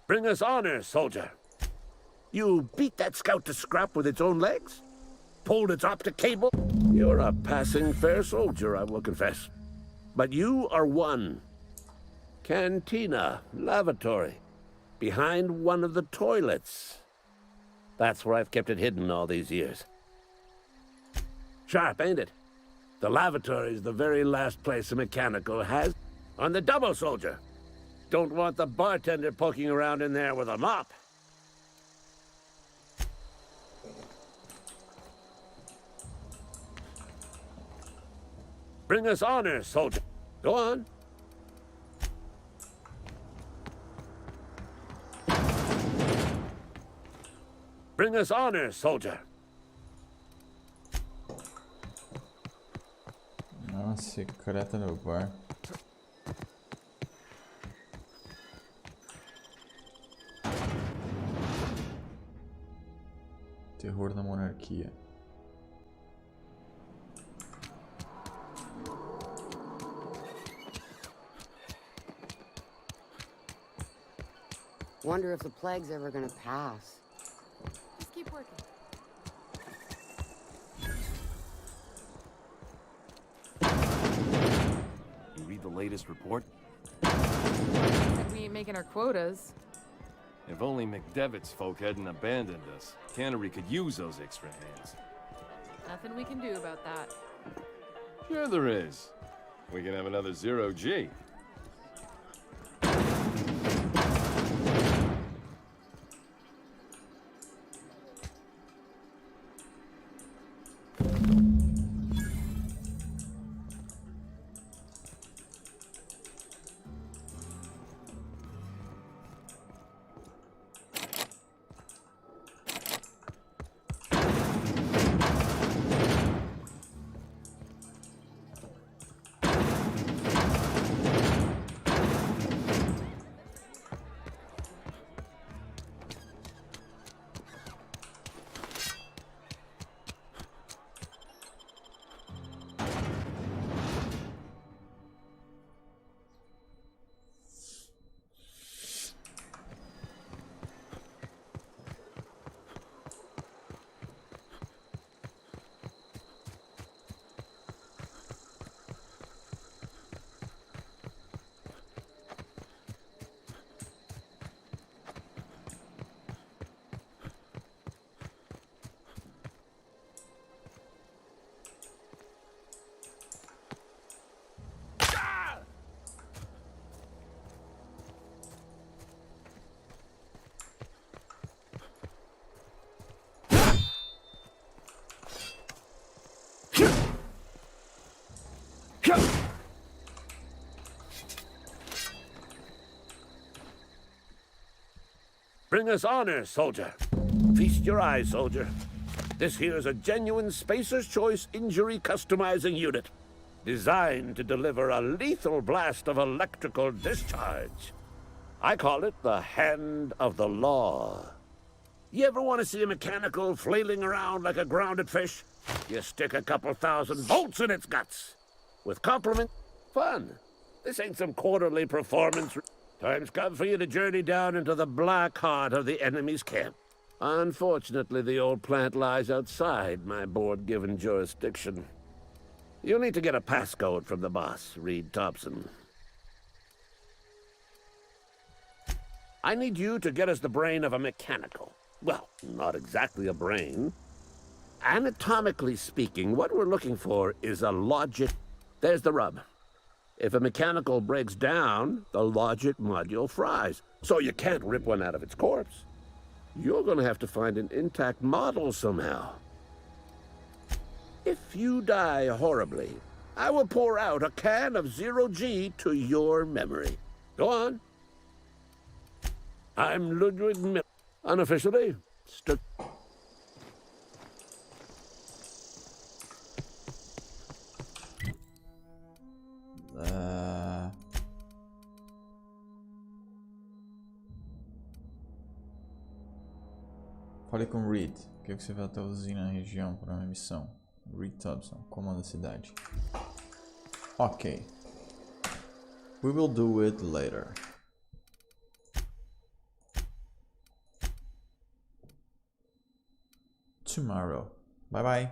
Bring us honor, soldier. You beat that scout to scrap with its own legs? Pulled its optic cable? You're a passing fair soldier, I will confess. But you are one. Cantina, lavatory, behind one of the toilets. That's where I've kept it hidden all these years. Sharp, ain't it? The lavatory is the very last place a mechanical has. On the double, soldier. Don't want the bartender poking around in there with a mop. Bring us honor, soldier. Go on. Bring us honor, soldier. Nossa, secreta no bar. Terror na monarquia. Wonder if the plague's ever gonna pass. Just keep working. You read the latest report? Said we ain't making our quotas. If only McDevitt's folk hadn't abandoned us, Cannery could use those extra hands. Nothing we can do about that. Sure there is. We can have another zero-G. Bring us honor, soldier. Feast your eyes, soldier. This here's a genuine Spacer's Choice injury customizing unit, designed to deliver a lethal blast of electrical discharge. I call it the Hand of the Law. You ever want to see a mechanical flailing around like a grounded fish? You stick a couple thousand bolts in its guts. With complement, fun. This ain't some quarterly performance. Time's come for you to journey down into the black heart of the enemy's camp. Unfortunately, the old plant lies outside my board-given jurisdiction. You'll need to get a passcode from the boss, Reed Thompson. I need you to get us the brain of a mechanical. Well, not exactly a brain. Anatomically speaking, what we're looking for is a logic. There's the rub. If a mechanical breaks down, the logic module fries. So you can't rip one out of its corpse. You're gonna have to find an intact model somehow. If you die horribly, I will pour out a can of Zero-G to your memory. Go on. I'm Ludwig Miller. Unofficially, Fale com Reed. Quer que você vá até a usina na região para uma missão. Reed Thompson, comanda a cidade. Ok. We will do it later. Tomorrow. Bye bye.